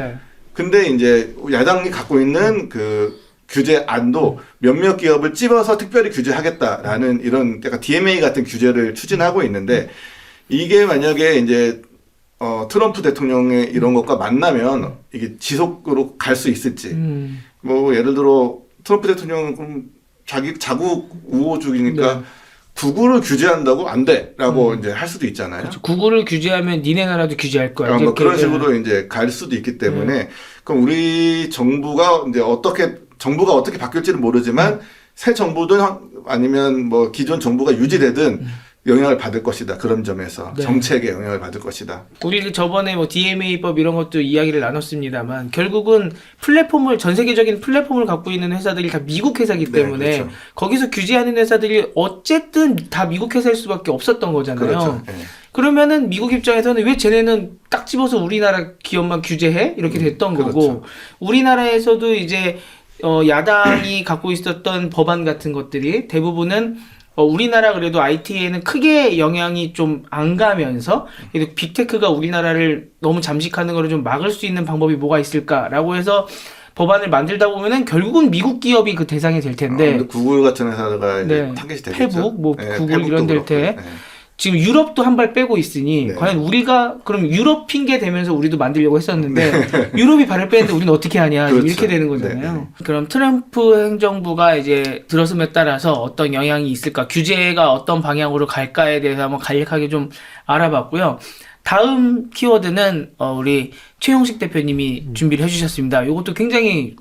Speaker 2: 근데 이제 야당이 갖고 있는 그 규제안도 몇몇 기업을 찝어서 특별히 규제하겠다라는 이런 약간 DMA 같은 규제를 추진하고 있는데 이게 만약에 이제 트럼프 대통령의 이런 것과 만나면 이게 지속으로 갈 수 있을지 뭐 예를 들어 트럼프 대통령은 그럼 자국 우호적이니까 구글을 규제한다고 안 돼라고 이제 할 수도 있잖아요.
Speaker 3: 그렇죠. 구글을 규제하면 니네 나라도 규제할 거야.
Speaker 2: 뭐 그런 식으로 이제 갈 수도 있기 때문에 그럼 우리 정부가 어떻게 바뀔지는 모르지만 새 정부든 아니면 뭐 기존 정부가 유지되든 영향을 받을 것이다. 그런 점에서 정책에 영향을 받을 것이다.
Speaker 3: 우리 저번에 뭐 DMA법 이런 것도 이야기를 나눴습니다만 결국은 전 세계적인 플랫폼을 갖고 있는 회사들이 다 미국 회사이기 때문에
Speaker 2: 그렇죠.
Speaker 3: 거기서 규제하는 회사들이 어쨌든 다 미국 회사일 수밖에 없었던 거잖아요.
Speaker 2: 그렇죠.
Speaker 3: 그러면은 미국 입장에서는 왜 쟤네는 딱 집어서 우리나라 기업만 규제해? 이렇게 됐던
Speaker 2: 그렇죠.
Speaker 3: 거고 우리나라에서도 이제 야당이 갖고 있었던 법안 같은 것들이 대부분은 우리나라 그래도 IT에는 크게 영향이 좀 안 가면서 그래도 빅테크가 우리나라를 너무 잠식하는 거를 좀 막을 수 있는 방법이 뭐가 있을까라고 해서 법안을 만들다 보면은 결국은 미국 기업이 그 대상이 될 텐데
Speaker 2: 구글 같은 회사가 이제 타겟이 되겠죠.
Speaker 3: 페북, 구글 이런 될 때 지금 유럽도 한 발 빼고 있으니
Speaker 2: 네.
Speaker 3: 과연 우리가 그럼 유럽 핑계 대면서 우리도 만들려고 했었는데 유럽이 발을 빼는데 우리는 어떻게 하냐
Speaker 2: 그렇죠.
Speaker 3: 이렇게 되는 거잖아요. 그럼 트럼프 행정부가 이제 들어섬에 따라서 어떤 영향이 있을까, 규제가 어떤 방향으로 갈까에 대해서 한번 간략하게 좀 알아봤고요. 다음 키워드는 우리 최용식 대표님이 준비를 해주셨습니다. 이것도 굉장히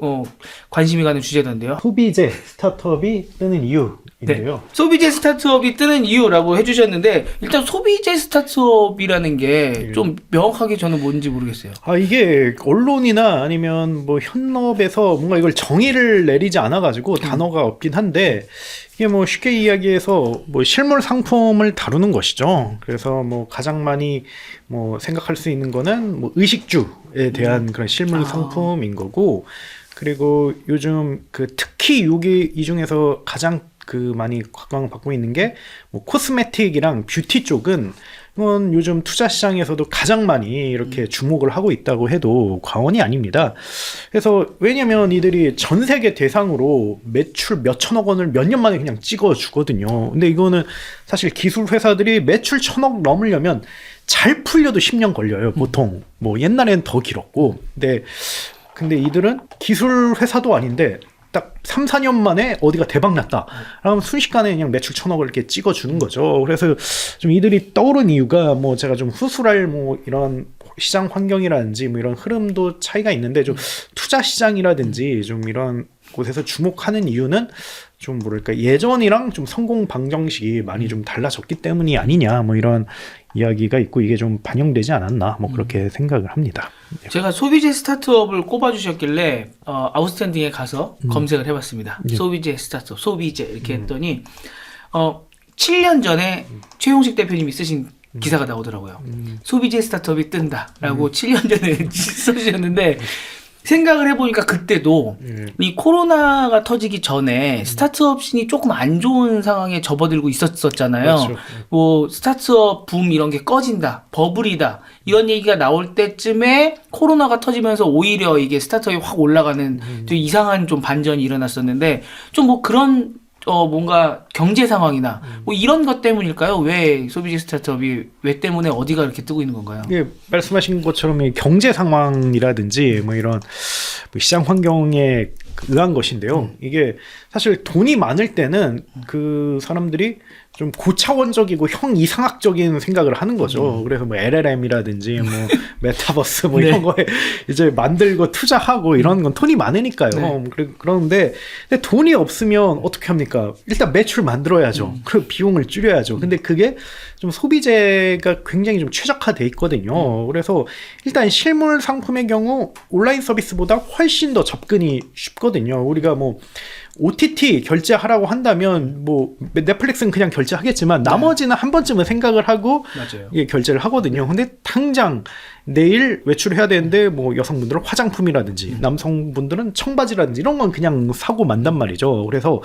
Speaker 3: 관심이 가는 주제던데요.
Speaker 1: 소비재 스타트업이 뜨는 이유인데요.
Speaker 3: 소비재 스타트업이 뜨는 이유라고 해주셨는데 일단 소비재 스타트업이라는 게 좀 명확하게 저는 뭔지 모르겠어요.
Speaker 1: 이게 언론이나 아니면 뭐 현업에서 뭔가 이걸 정의를 내리지 않아가지고 단어가 없긴 한데, 이게 뭐 쉽게 이야기해서 뭐 실물 상품을 다루는 것이죠. 그래서 뭐 가장 많이 뭐 생각할 수 있는 거는 뭐 의식주에 대한 그런 실물 상품인 거고, 그리고 요즘 그 특히 여기 이 중에서 가장 그 많이 각광받고 있는 게 뭐 코스메틱이랑 뷰티 쪽은 이건 요즘 투자 시장에서도 가장 많이 이렇게 주목을 하고 있다고 해도 과언이 아닙니다. 그래서 왜냐면 이들이 전 세계 대상으로 매출 몇 천억 원을 몇 년 만에 그냥 찍어 주거든요. 근데 이거는 사실 기술 회사들이 매출 천억 넘으려면 잘 풀려도 10년 걸려요, 보통. 뭐 옛날엔 더 길었고. 근데 이들은 기술 회사도 아닌데 딱 3, 4년 만에 어디가 대박 났다. 그러면 순식간에 그냥 매출 천억을 이렇게 찍어주는 거죠. 그래서 좀 이들이 떠오른 이유가 뭐 제가 좀 후술할 뭐 이런 시장 환경이라든지 뭐 이런 흐름도 차이가 있는데, 좀 투자 시장이라든지 좀 이런 곳에서 주목하는 이유는 좀 뭐랄까 예전이랑 좀 성공 방정식이 많이 좀 달라졌기 때문이 아니냐, 뭐 이런 이야기가 있고, 이게 좀 반영되지 않았나 뭐 그렇게 생각을 합니다.
Speaker 3: 제가 소비재 스타트업을 꼽아주셨길래 아웃스탠딩에 가서 검색을 해봤습니다. 소비재 스타트업, 소비재 이렇게 했더니 7년 전에 최용식 대표님이 쓰신 기사가 나오더라고요. 소비재 스타트업이 뜬다라고 7년 전에 써주셨는데, 생각을 해보니까 그때도 이 코로나가 터지기 전에 스타트업 씬이 조금 안 좋은 상황에 접어들고 있었잖아요.
Speaker 1: 그렇죠.
Speaker 3: 뭐 스타트업 붐 이런 게 꺼진다, 버블이다 이런 얘기가 나올 때쯤에 코로나가 터지면서 오히려 이게 스타트업이 확 올라가는 좀 이상한 좀 반전이 일어났었는데, 좀 뭐 그런 뭔가 경제 상황이나 뭐 이런 것 때문일까요? 왜 소비재 스타트업이 왜 때문에 어디가 이렇게 뜨고 있는 건가요?
Speaker 1: 이게 말씀하신 것처럼 이 경제 상황이라든지 뭐 이런 뭐 시장 환경에 의한 것인데요. 이게 사실 돈이 많을 때는 그 사람들이 좀 고차원적이고 형이상학적인 생각을 하는 거죠. 그래서 뭐 LLM이라든지 뭐 메타버스 뭐 이런 거에 이제 만들고 투자하고 이런 건 돈이 많으니까요. 그런데 근데 돈이 없으면 어떻게 합니까? 일단 매출 만들어야죠. 그리고 비용을 줄여야죠. 근데 그게 좀 소비재가 굉장히 좀 최적화돼 있거든요. 그래서 일단 실물 상품의 경우 온라인 서비스보다 훨씬 더 접근이 쉽거든요. 우리가 뭐 OTT 결제하라고 한다면 뭐 넷플릭스는 그냥 결제하겠지만 나머지는 한 번쯤은 생각을 하고 예, 결제를 하거든요. 근데 당장 내일 외출해야 되는데 뭐 여성분들은 화장품이라든지 남성분들은 청바지라든지 이런 건 그냥 사고 만단 말이죠. 그래서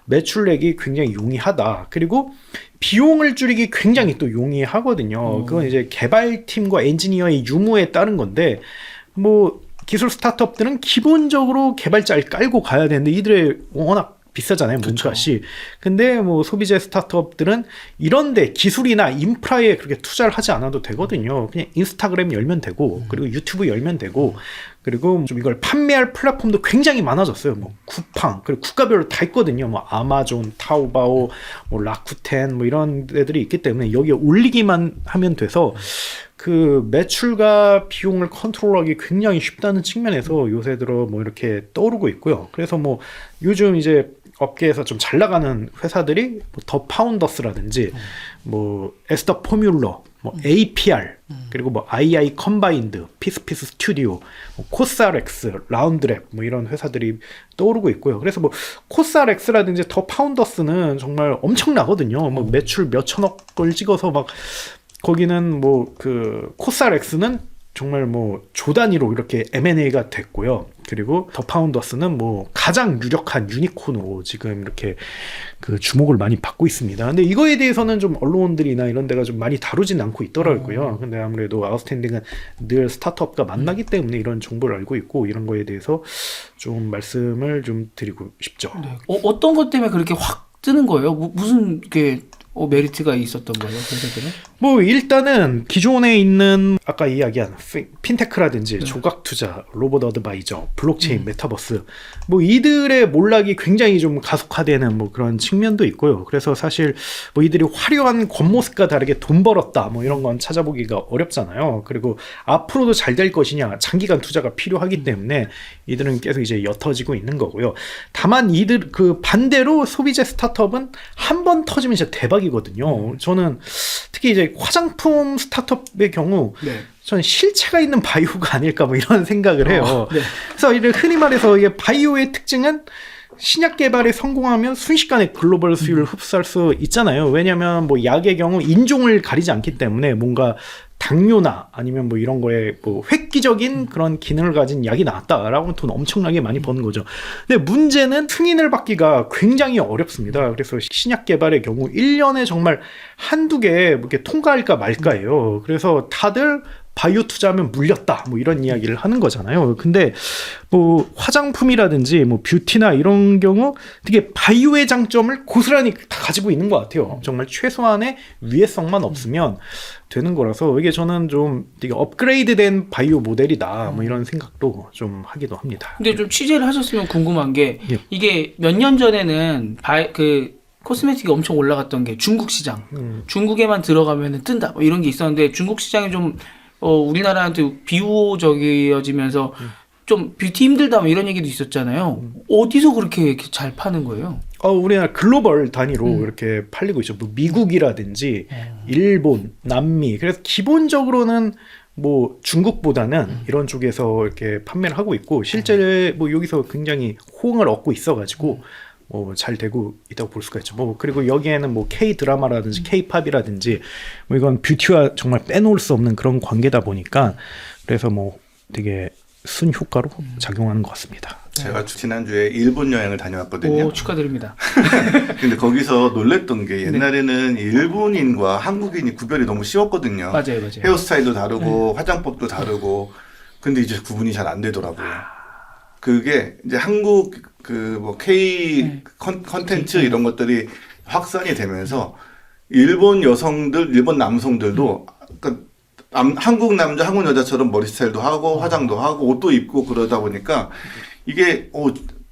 Speaker 1: 매출액이 굉장히 용이하다. 그리고 비용을 줄이기 굉장히 또 용이하거든요. 그건 이제 개발팀과 엔지니어의 유무에 따른 건데, 뭐 기술 스타트업들은 기본적으로 개발자를 깔고 가야 되는데 이들의 워낙 비싸잖아요, 문값이. 근데 뭐 소비재 스타트업들은 이런데 기술이나 인프라에 그렇게 투자를 하지 않아도 되거든요. 그냥 인스타그램 열면 되고, 그리고 유튜브 열면 되고, 그리고 좀 이걸 판매할 플랫폼도 굉장히 많아졌어요. 뭐 쿠팡, 그리고 국가별로 다 있거든요. 뭐 아마존, 타오바오, 뭐 라쿠텐 뭐 이런 데들이 있기 때문에 여기에 올리기만 하면 돼서 그 매출과 비용을 컨트롤하기 굉장히 쉽다는 측면에서 요새 들어 뭐 이렇게 떠오르고 있고요. 그래서 뭐 요즘 이제 업계에서 좀 잘 나가는 회사들이 뭐 더 파운더스라든지 뭐 에스더 포뮬러, 뭐 APR, 그리고 뭐 II 컴바인드, 피스피스 스튜디오, 뭐 코스알엑스, 라운드랩 뭐 이런 회사들이 떠오르고 있고요. 그래서 뭐 코스알엑스라든지 더 파운더스는 정말 엄청나거든요. 뭐 매출 몇 천억을 찍어서 막 거기는 뭐 그 코스알엑스는 정말 뭐 조 단위로 이렇게 M&A가 됐고요. 그리고 더 파운더스는 뭐 가장 유력한 유니콘으로 지금 이렇게 그 주목을 많이 받고 있습니다. 근데 이거에 대해서는 좀 언론들이나 이런 데가 좀 많이 다루진 않고 있더라고요. 근데 아무래도 아웃스탠딩은 늘 스타트업과 만나기 때문에 이런 정보를 알고 있고, 이런 거에 대해서 좀 말씀을 좀 드리고 싶죠.
Speaker 3: 어떤 것 때문에 그렇게 확 뜨는 거예요? 무슨 이렇게 메리트가 있었던 거예요, 선생님은?
Speaker 1: 뭐 일단은 기존에 있는 아까 이야기한 핀테크라든지 조각 투자, 로봇 어드바이저, 블록체인, 메타버스 뭐 이들의 몰락이 굉장히 좀 가속화되는 뭐 그런 측면도 있고요. 그래서 사실 뭐 이들이 화려한 겉모습과 다르게 돈 벌었다 뭐 이런 건 찾아보기가 어렵잖아요. 그리고 앞으로도 잘 될 것이냐 장기간 투자가 필요하기 때문에 이들은 계속 이제 옅어지고 있는 거고요. 다만 이들 그 반대로 소비재 스타트업은 한 번 터지면 진짜 대박이거든요. 저는 특히 이제 화장품 스타트업의 경우 저는 실체가 있는 바이오가 아닐까 뭐 이런 생각을 해요. 그래서 이를 흔히 말해서 이게 바이오의 특징은 신약 개발에 성공하면 순식간에 글로벌 수요를 흡수할 수 있잖아요. 왜냐하면 뭐 약의 경우 인종을 가리지 않기 때문에 뭔가 당뇨나 아니면 뭐 이런 거에 뭐 획기적인 그런 기능을 가진 약이 나왔다라고 돈 엄청나게 많이 버는 거죠. 근데 문제는 승인을 받기가 굉장히 어렵습니다. 그래서 신약 개발의 경우 1년에 정말 한두 개 이렇게 통과할까 말까예요. 그래서 다들 바이오 투자하면 물렸다 뭐 이런 이야기를 하는 거잖아요. 근데 뭐 화장품이라든지 뭐 뷰티나 이런 경우 되게 바이오의 장점을 고스란히 다 가지고 있는 것 같아요. 정말 최소한의 위해성만 없으면 되는 거라서 이게 저는 좀 되게 업그레이드된 바이오 모델이다 뭐 이런 생각도 좀 하기도 합니다.
Speaker 3: 근데 좀 취재를 하셨으면 궁금한 게 이게 몇 년 전에는 코스메틱이 엄청 올라갔던 게 중국 시장, 중국에만 들어가면 뜬다 뭐 이런 게 있었는데 중국 시장이 좀 우리나라한테 비호적이어지면서 좀 뷰티 힘들다 뭐 이런 얘기도 있었잖아요. 어디서 그렇게 잘 파는 거예요?
Speaker 1: 우리나라 글로벌 단위로 이렇게 팔리고 있죠. 뭐 미국이라든지 일본, 남미. 그래서 기본적으로는 뭐 중국보다는 이런 쪽에서 이렇게 판매를 하고 있고 실제 뭐 여기서 굉장히 호응을 얻고 있어가지고 잘 되고 있다고 볼 수가 있죠. 뭐 그리고 여기에는 뭐 K 드라마라든지 K 팝이라든지 뭐 이건 뷰티와 정말 빼놓을 수 없는 그런 관계다 보니까 그래서 뭐 되게 순효과로 작용하는 것 같습니다.
Speaker 2: 제가 지난주에 일본 여행을 다녀왔거든요.
Speaker 3: 오, 축하드립니다.
Speaker 2: 근데 거기서 놀랬던 게 옛날에는 일본인과 한국인이 구별이 너무 쉬웠거든요.
Speaker 3: 맞아요.
Speaker 2: 헤어스타일도 다르고 화장법도 다르고 근데 이제 구분이 잘 안 되더라고요. 그게 이제 한국 그 뭐 K 컨텐츠 이런 것들이 확산이 되면서 일본 여성들, 일본 남성들도 그러니까 한국 남자, 한국 여자처럼 머리 스타일도 하고 화장도 하고 옷도 입고 그러다 보니까 이게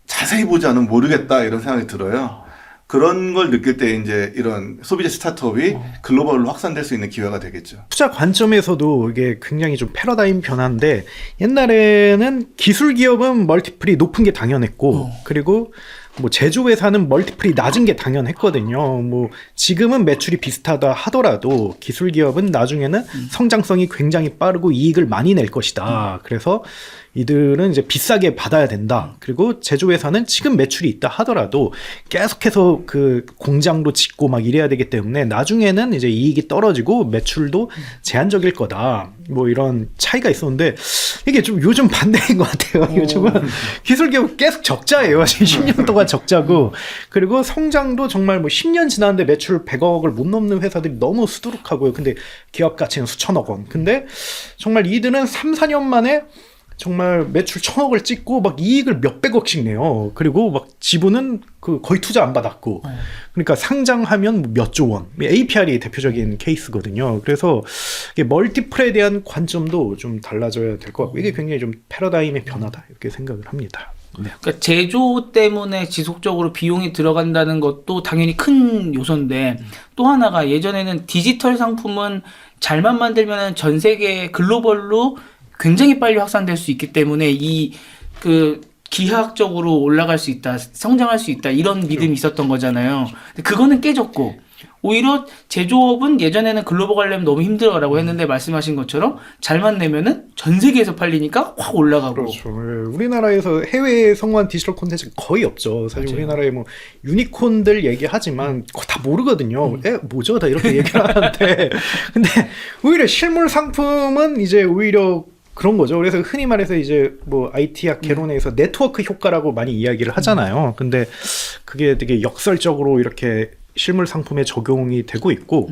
Speaker 2: 자세히 보지 않으면 모르겠다 이런 생각이 들어요. 그런 걸 느낄 때 이제 이런 소비재 스타트업이 글로벌로 확산될 수 있는 기회가 되겠죠.
Speaker 1: 투자 관점에서도 이게 굉장히 좀 패러다임 변화인데 옛날에는 기술 기업은 멀티플이 높은 게 당연했고 그리고 뭐 제조회사는 멀티플이 낮은 게 당연했거든요. 뭐 지금은 매출이 비슷하다 하더라도 기술 기업은 나중에는 성장성이 굉장히 빠르고 이익을 많이 낼 것이다. 그래서 이들은 이제 비싸게 받아야 된다. 그리고 제조회사는 지금 매출이 있다 하더라도 계속해서 그 공장도 짓고 막 이래야 되기 때문에 나중에는 이제 이익이 떨어지고 매출도 제한적일 거다. 뭐 이런 차이가 있었는데 이게 좀 요즘 반대인 것 같아요. 요즘은 기술기업 계속 적자예요. 10년 동안 적자고 그리고 성장도 정말 뭐 10년 지났는데 매출 100억을 못 넘는 회사들이 너무 수두룩하고요. 근데 기업 가치는 수천억 원. 근데 정말 이들은 3, 4년 만에 정말 매출 1,000억을 찍고 막 이익을 몇백억씩 내요. 그리고 막 지분은 거의 투자 안 받았고. 그러니까 상장하면 몇 조 원. APR이 대표적인 케이스거든요. 그래서 이게 멀티플에 대한 관점도 좀 달라져야 될 것 같고 이게 굉장히 좀 패러다임의 변화다 이렇게 생각을 합니다.
Speaker 3: 그러니까 제조 때문에 지속적으로 비용이 들어간다는 것도 당연히 큰 요소인데 또 하나가 예전에는 디지털 상품은 잘만 만들면 전 세계 글로벌로 굉장히 빨리 확산될 수 있기 때문에 기하학적으로 올라갈 수 있다, 성장할 수 있다 이런 믿음이 있었던 거잖아요. 근데 그거는 깨졌고 오히려 제조업은 예전에는 글로벌 가려면 너무 힘들어라고 했는데 말씀하신 것처럼 잘만 내면은 전 세계에서 팔리니까 확 올라가고.
Speaker 1: 그렇죠. 우리나라에서 해외에 성공한 디지털 콘텐츠가 거의 없죠. 사실 맞아요. 우리나라에 뭐 유니콘들 얘기하지만 그거 다 모르거든요. 뭐죠? 다 이렇게 얘기를 하는데 근데 오히려 실물 상품은 이제 오히려 그런 거죠. 그래서 흔히 말해서 이제 뭐 IT학 개론에서 네트워크 효과라고 많이 이야기를 하잖아요. 근데 그게 되게 역설적으로 이렇게 실물 상품에 적용이 되고 있고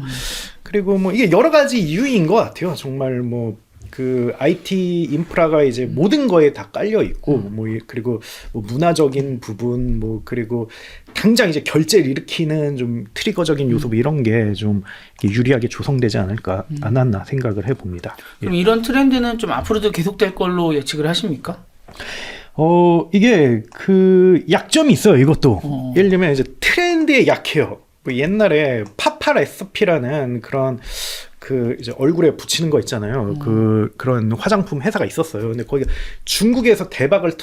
Speaker 1: 그리고 뭐 이게 여러 가지 이유인 것 같아요. 정말 뭐 그 IT 인프라가 이제 모든 거에 다 깔려 있고 그리고 뭐 문화적인 부분 그리고 당장 이제 결제를 일으키는 좀 트리거적인 요소 이런 게 좀 유리하게 조성되지 않았나 생각을 해봅니다.
Speaker 3: 그럼 이런 트렌드는 좀 앞으로도 계속될 걸로 예측을 하십니까?
Speaker 1: 이게 그 약점이 있어요. 이것도 예를 들면 이제 트렌드에 약해요. 뭐 옛날에 파파레스피라는 그런 그 이제 얼굴에 붙이는 거 있잖아요. 그런 화장품 회사가 있었어요. 근데 거기가 중국에서 대박을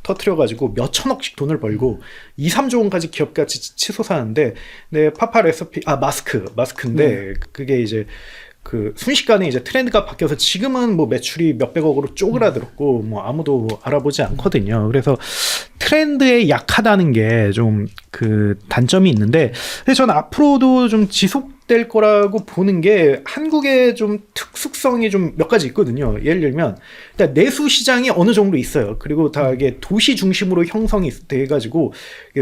Speaker 1: 터트려가지고 몇 천억씩 돈을 벌고 2, 3조 원까지 기업가치 치솟았는데, 근데 파파레시피 마스크인데 그게 이제 그 순식간에 이제 트렌드가 바뀌어서 지금은 뭐 매출이 몇백억으로 쪼그라들었고 뭐 아무도 알아보지 않거든요. 그래서 트렌드에 약하다는 게 좀 그 단점이 있는데, 근데 저는 앞으로도 좀 지속될 거라고 보는 게 한국의 좀 특수성이 좀 몇 가지 있거든요. 예를 들면 일단 내수 시장이 어느 정도 있어요. 그리고 다 이게 도시 중심으로 형성이 돼가지고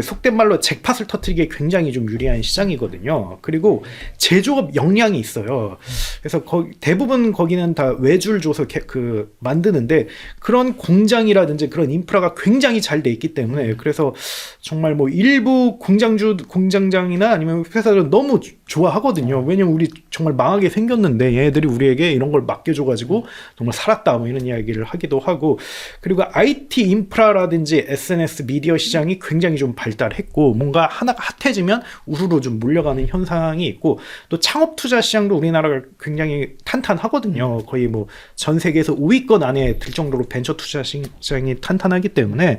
Speaker 1: 속된 말로 잭팟을 터뜨리기에 굉장히 좀 유리한 시장이거든요. 그리고 제조업 역량이 있어요. 그래서 대부분 거기는 다 외주를 줘서 그 만드는데 그런 공장이라든지 그런 인프라가 굉장히 잘 돼 있기 때문에, 그래서 정말 뭐 일부 공장장이나 아니면 회사들은 너무 좋아하거든요. 왜냐면 우리 정말 망하게 생겼는데 얘네들이 우리에게 이런 걸 맡겨줘가지고 정말 살았다 뭐 이런 이야기를 하기도 하고, 그리고 IT 인프라라든지 SNS 미디어 시장이 굉장히 좀 발달했고 뭔가 하나가 핫해지면 우르르 좀 몰려가는 현상이 있고, 또 창업 투자 시장도 우리나라가 굉장히 탄탄하거든요. 거의 뭐 전 세계에서 5위권 안에 들 정도로 벤처 투자 시장이 탄탄하기 때문에,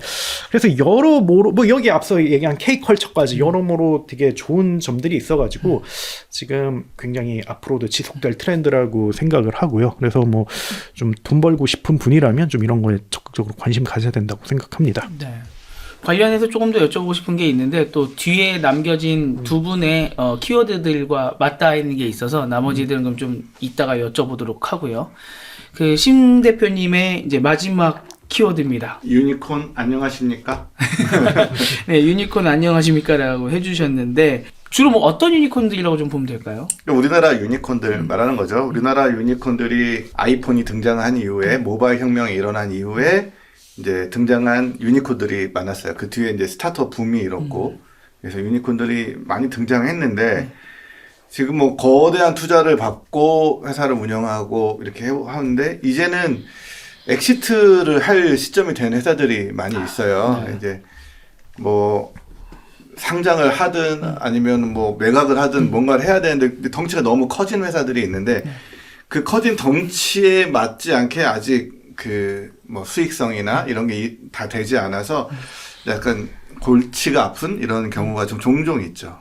Speaker 1: 그래서 여러모로 뭐 여기 앞서 얘기한 K컬처까지 여러모로 되게 좋은 점들이 있어가지고 지금 굉장히 앞으로도 지속될 트렌드라고 생각을 하고요. 그래서 뭐 좀 돈 벌고 싶은 분이라면 좀 이런 거에 적극적으로 관심 가져야 된다고 생각합니다.
Speaker 3: 네. 관련해서 조금 더 여쭤보고 싶은 게 있는데, 또 뒤에 남겨진 두 분의 키워드들과 맞닿아 있는 게 있어서 나머지들은 그럼 좀 이따가 여쭤보도록 하고요. 그 심 대표님의 이제 마지막 키워드입니다.
Speaker 2: 유니콘 안녕하십니까?
Speaker 3: 네, 유니콘 안녕하십니까라고 해주셨는데 주로 뭐 어떤 유니콘들이라고 좀 보면 될까요?
Speaker 2: 우리나라 유니콘들 말하는 거죠. 우리나라 유니콘들이 아이폰이 등장한 이후에, 모바일 혁명이 일어난 이후에 이제 등장한 유니콘들이 많았어요. 그 뒤에 이제 스타트업 붐이 일었고, 그래서 유니콘들이 많이 등장했는데 지금 뭐 거대한 투자를 받고 회사를 운영하고 이렇게 하는데 이제는 엑시트를 할 시점이 된 회사들이 많이 있어요. 이제 뭐 상장을 하든 아니면 뭐 매각을 하든 뭔가를 해야 되는데 덩치가 너무 커진 회사들이 있는데 그 커진 덩치에 맞지 않게 아직 그 뭐 수익성이나 이런 게 다 되지 않아서 약간 골치가 아픈 이런 경우가 좀 종종 있죠.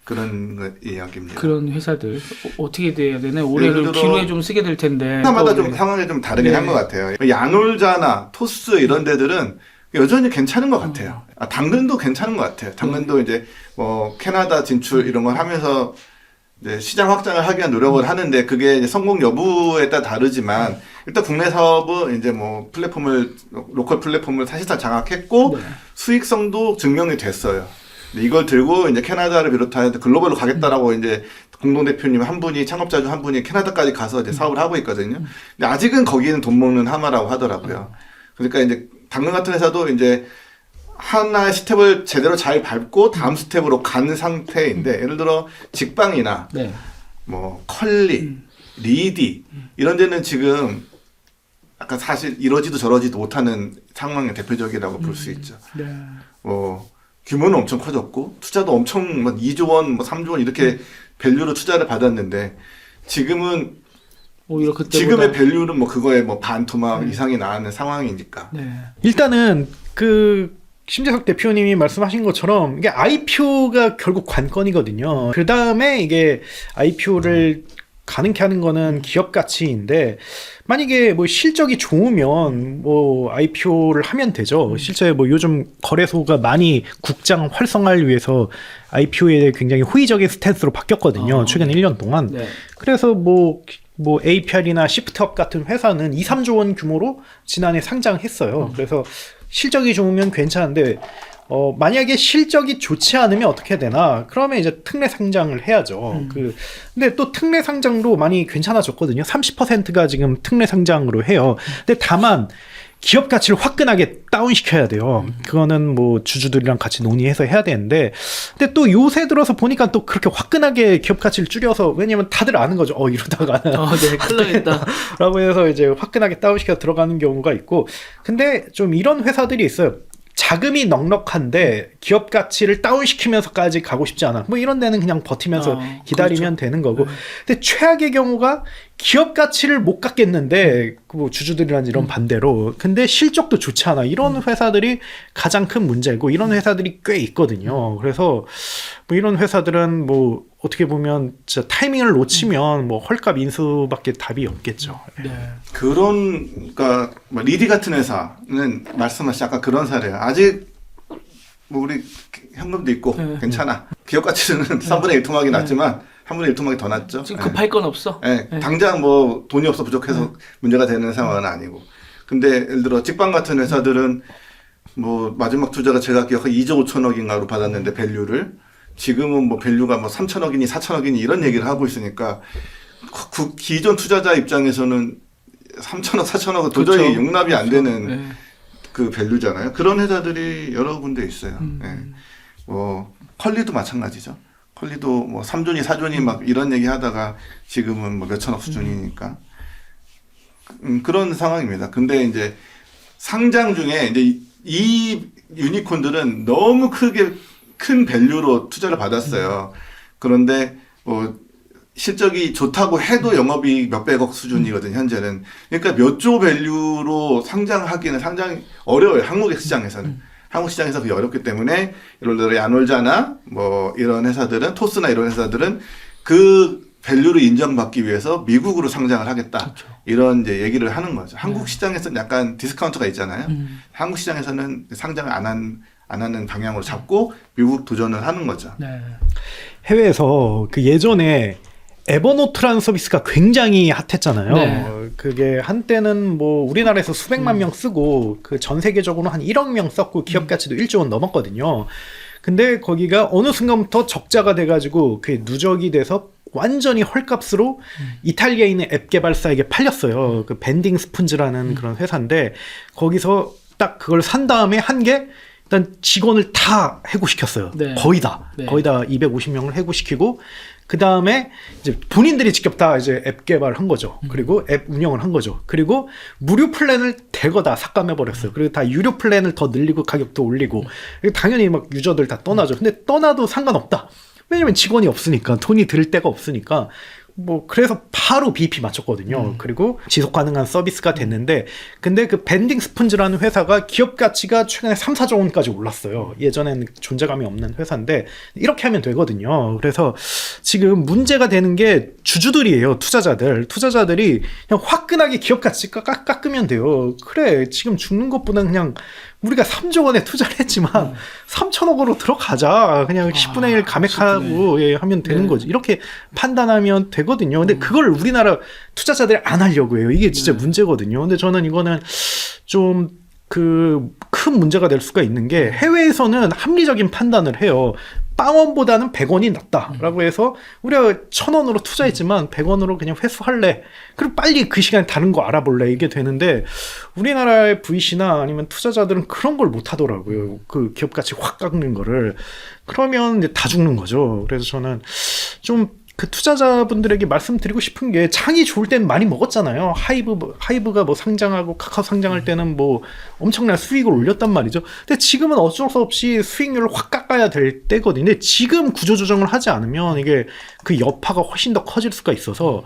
Speaker 2: 그런 이야기입니다.
Speaker 3: 그런 회사들 어떻게 돼야 되나? 올해를 기로에 좀 쓰게 될 텐데
Speaker 2: 하나마다 좀 상황이 좀 다르긴 한 것 같아요. 야놀자나 토스 이런 데들은 여전히 괜찮은 것 같아요. 당근도 괜찮은 것 같아요. 당근도 이제 뭐 캐나다 진출 이런 걸 하면서 이제 시장 확장을 하기 위한 노력을 하는데 그게 이제 성공 여부에 따라 다르지만 일단 국내 사업은 이제 뭐 로컬 플랫폼을 사실상 장악했고 수익성도 증명이 됐어요. 이걸 들고 이제 캐나다를 비롯한 글로벌로 가겠다라고 이제 공동대표님 한 분이, 창업자 중 한 분이 캐나다까지 가서 이제 사업을 하고 있거든요. 근데 아직은 거기는 돈 먹는 하마라고 하더라고요. 그러니까 이제 당근 같은 회사도 이제 하나의 스텝을 제대로 잘 밟고 다음 스텝으로 가는 상태인데, 예를 들어 직방이나 뭐 컬리, 리디 이런 데는 지금 약간 사실 이러지도 저러지도 못하는 상황의 대표적이라고 볼 수 있죠. 뭐 규모는 엄청 커졌고 투자도 엄청 뭐 2조 원, 뭐 3조 원 이렇게 밸류로 투자를 받았는데 지금은
Speaker 3: 오히려 그때보다
Speaker 2: 지금의 밸류는 뭐 그거에 뭐 반 토막 이상이 나는 상황이니까.
Speaker 1: 일단은 그 심재석 대표님이 말씀하신 것처럼 이게 IPO가 결국 관건이거든요. 그 다음에 이게 IPO를 가능케 하는 거는 기업 가치인데, 만약에 뭐 실적이 좋으면 뭐 IPO를 하면 되죠. 실제 뭐 요즘 거래소가 많이 국장 활성화를 위해서 IPO에 굉장히 호의적인 스탠스로 바뀌었거든요. 최근 1년 동안. 그래서 뭐 APR이나 시프트업 같은 회사는 2, 3조 원 규모로 지난해 상장했어요. 그래서 실적이 좋으면 괜찮은데 만약에 실적이 좋지 않으면 어떻게 되나? 그러면 이제 특례 상장을 해야죠. 근데 또 특례 상장도 많이 괜찮아졌거든요. 30%가 지금 특례 상장으로 해요. 근데 다만 기업 가치를 화끈하게 다운시켜야 돼요. 그거는 뭐 주주들이랑 같이 논의해서 해야 되는데, 근데 또 요새 들어서 보니까 또 그렇게 화끈하게 기업 가치를 줄여서, 왜냐면 다들 아는 거죠. 이러다가는
Speaker 3: 네, 큰일 나겠다.
Speaker 1: 라고 해서 이제 화끈하게 다운시켜 들어가는 경우가 있고, 근데 좀 이런 회사들이 있어요. 자금이 넉넉한데 기업 가치를 다운시키면서까지 가고 싶지 않아. 뭐 이런 데는 그냥 버티면서 기다리면
Speaker 3: 그렇죠.
Speaker 1: 되는 거고. 근데 최악의 경우가 기업 가치를 못 갖겠는데 뭐 주주들이란 이런 반대로. 근데 실적도 좋지 않아. 이런 회사들이 가장 큰 문제고, 이런 회사들이 꽤 있거든요. 그래서 뭐 이런 회사들은 뭐 어떻게 보면 진짜 타이밍을 놓치면 뭐 헐값 인수밖에 답이 없겠죠.
Speaker 3: 네.
Speaker 2: 그러니까 뭐 리디 같은 회사는 말씀하신 아까 그런 사례예요. 아직 뭐 우리 현금도 있고 괜찮아. 기업 가치는 3분의 1 토막이 낮지만 3분의 1 토막이 더 낮죠.
Speaker 3: 지금 급할 건 없어.
Speaker 2: 당장 뭐 돈이 없어 부족해서 문제가 되는 상황은 아니고. 근데 예를 들어 직방 같은 회사들은 뭐 마지막 투자가 제가 기억한 2조 5천억인가로 받았는데 밸류를 지금은 뭐 밸류가 뭐 3천억이니 4천억이니 이런 얘기를 하고 있으니까 기존 투자자 입장에서는 3천억, 4천억은 도저히
Speaker 3: 그렇죠.
Speaker 2: 용납이 안 되는 그 밸류잖아요. 그런 회사들이 여러 군데 있어요. 뭐 컬리도 마찬가지죠. 컬리도 뭐 3조니 4조니 막 이런 얘기 하다가 지금은 뭐 몇천억 수준이니까 그런 상황입니다. 근데 이제 상장 중에 이제 이 유니콘들은 너무 큰 밸류로 투자를 받았어요. 그런데 뭐 실적이 좋다고 해도 영업이익 몇백억 수준이거든요, 현재는. 그러니까 몇 조 밸류로 상장하기는 상당히 어려워요, 한국 시장에서는. 한국 시장에서 그게 어렵기 때문에 예를 들어 야놀자나 뭐 이런 회사들은, 토스나 이런 회사들은 그 밸류를 인정받기 위해서 미국으로 상장을 하겠다. 그렇죠. 이런 이제 얘기를 하는 거죠. 한국 시장에서는 약간 디스카운트가 있잖아요. 한국 시장에서는 상장을 안 하는 방향으로 잡고 미국 도전을 하는 거죠.
Speaker 3: 네.
Speaker 1: 해외에서 그 예전에 에버노트라는 서비스가 굉장히 핫했잖아요.
Speaker 3: 네.
Speaker 1: 그게 한때는 뭐 우리나라에서 수백만 명 쓰고 그 전 세계적으로 한 1억 명 썼고 기업 가치도 1조 원 넘었거든요. 근데 거기가 어느 순간부터 적자가 돼가지고 그게 누적이 돼서 완전히 헐값으로 이탈리아에 있는 앱 개발사에게 팔렸어요. 그 밴딩 스푼즈라는 그런 회사인데, 거기서 딱 그걸 산 다음에 한 게 일단 직원을 다 해고시켰어요.
Speaker 3: 네.
Speaker 1: 거의 다 250명을 해고시키고, 그 다음에 이제 본인들이 직접 다 이제 앱 개발을 한 거죠. 그리고 앱 운영을 한 거죠. 그리고 무료 플랜을 대거 다 삭감해 버렸어요. 그리고 다 유료 플랜을 더 늘리고 가격도 올리고. 당연히 막 유저들 다 떠나죠. 근데 떠나도 상관없다. 왜냐면 직원이 없으니까, 돈이 들 데가 없으니까. 뭐 그래서 바로 BP 맞췄거든요. 그리고 지속 가능한 서비스가 됐는데, 근데 그 밴딩 스푼즈라는 회사가 기업 가치가 최근에 3, 4조 원까지 올랐어요. 예전에는 존재감이 없는 회사인데 이렇게 하면 되거든요. 그래서 지금 문제가 되는 게 주주들이에요. 투자자들이 그냥 화끈하게 기업 가치 깎으면 돼요. 그래, 지금 죽는 것보다 그냥 우리가 3조 원에 투자를 했지만 3천억으로 들어가자. 그냥 10분의 1 감액하고 하면 되는 거지. 이렇게 판단하면 되거든요. 근데 그걸 우리나라 투자자들이 안 하려고 해요. 이게 진짜 문제거든요. 근데 저는 이거는 좀 큰 문제가 될 수가 있는 게, 해외에서는 합리적인 판단을 해요. 빵원보다는 100원이 낫다라고 해서 우리가 1,000원으로 투자했지만 100원으로 그냥 회수할래. 그리고 빨리 그 시간에 다른 거 알아볼래. 이게 되는데, 우리나라의 VC나 아니면 투자자들은 그런 걸 못 하더라고요. 그 기업 가치 확 깎는 거를. 그러면 이제 다 죽는 거죠. 그래서 저는 좀 그 투자자분들에게 말씀드리고 싶은 게, 창이 좋을 때는 많이 먹었잖아요. 하이브가 뭐 상장하고 카카오 상장할 때는 뭐 엄청난 수익을 올렸단 말이죠. 근데 지금은 어쩔 수 없이 수익률을 확 깎아야 될 때거든요. 근데 지금 구조조정을 하지 않으면 이게 그 여파가 훨씬 더 커질 수가 있어서,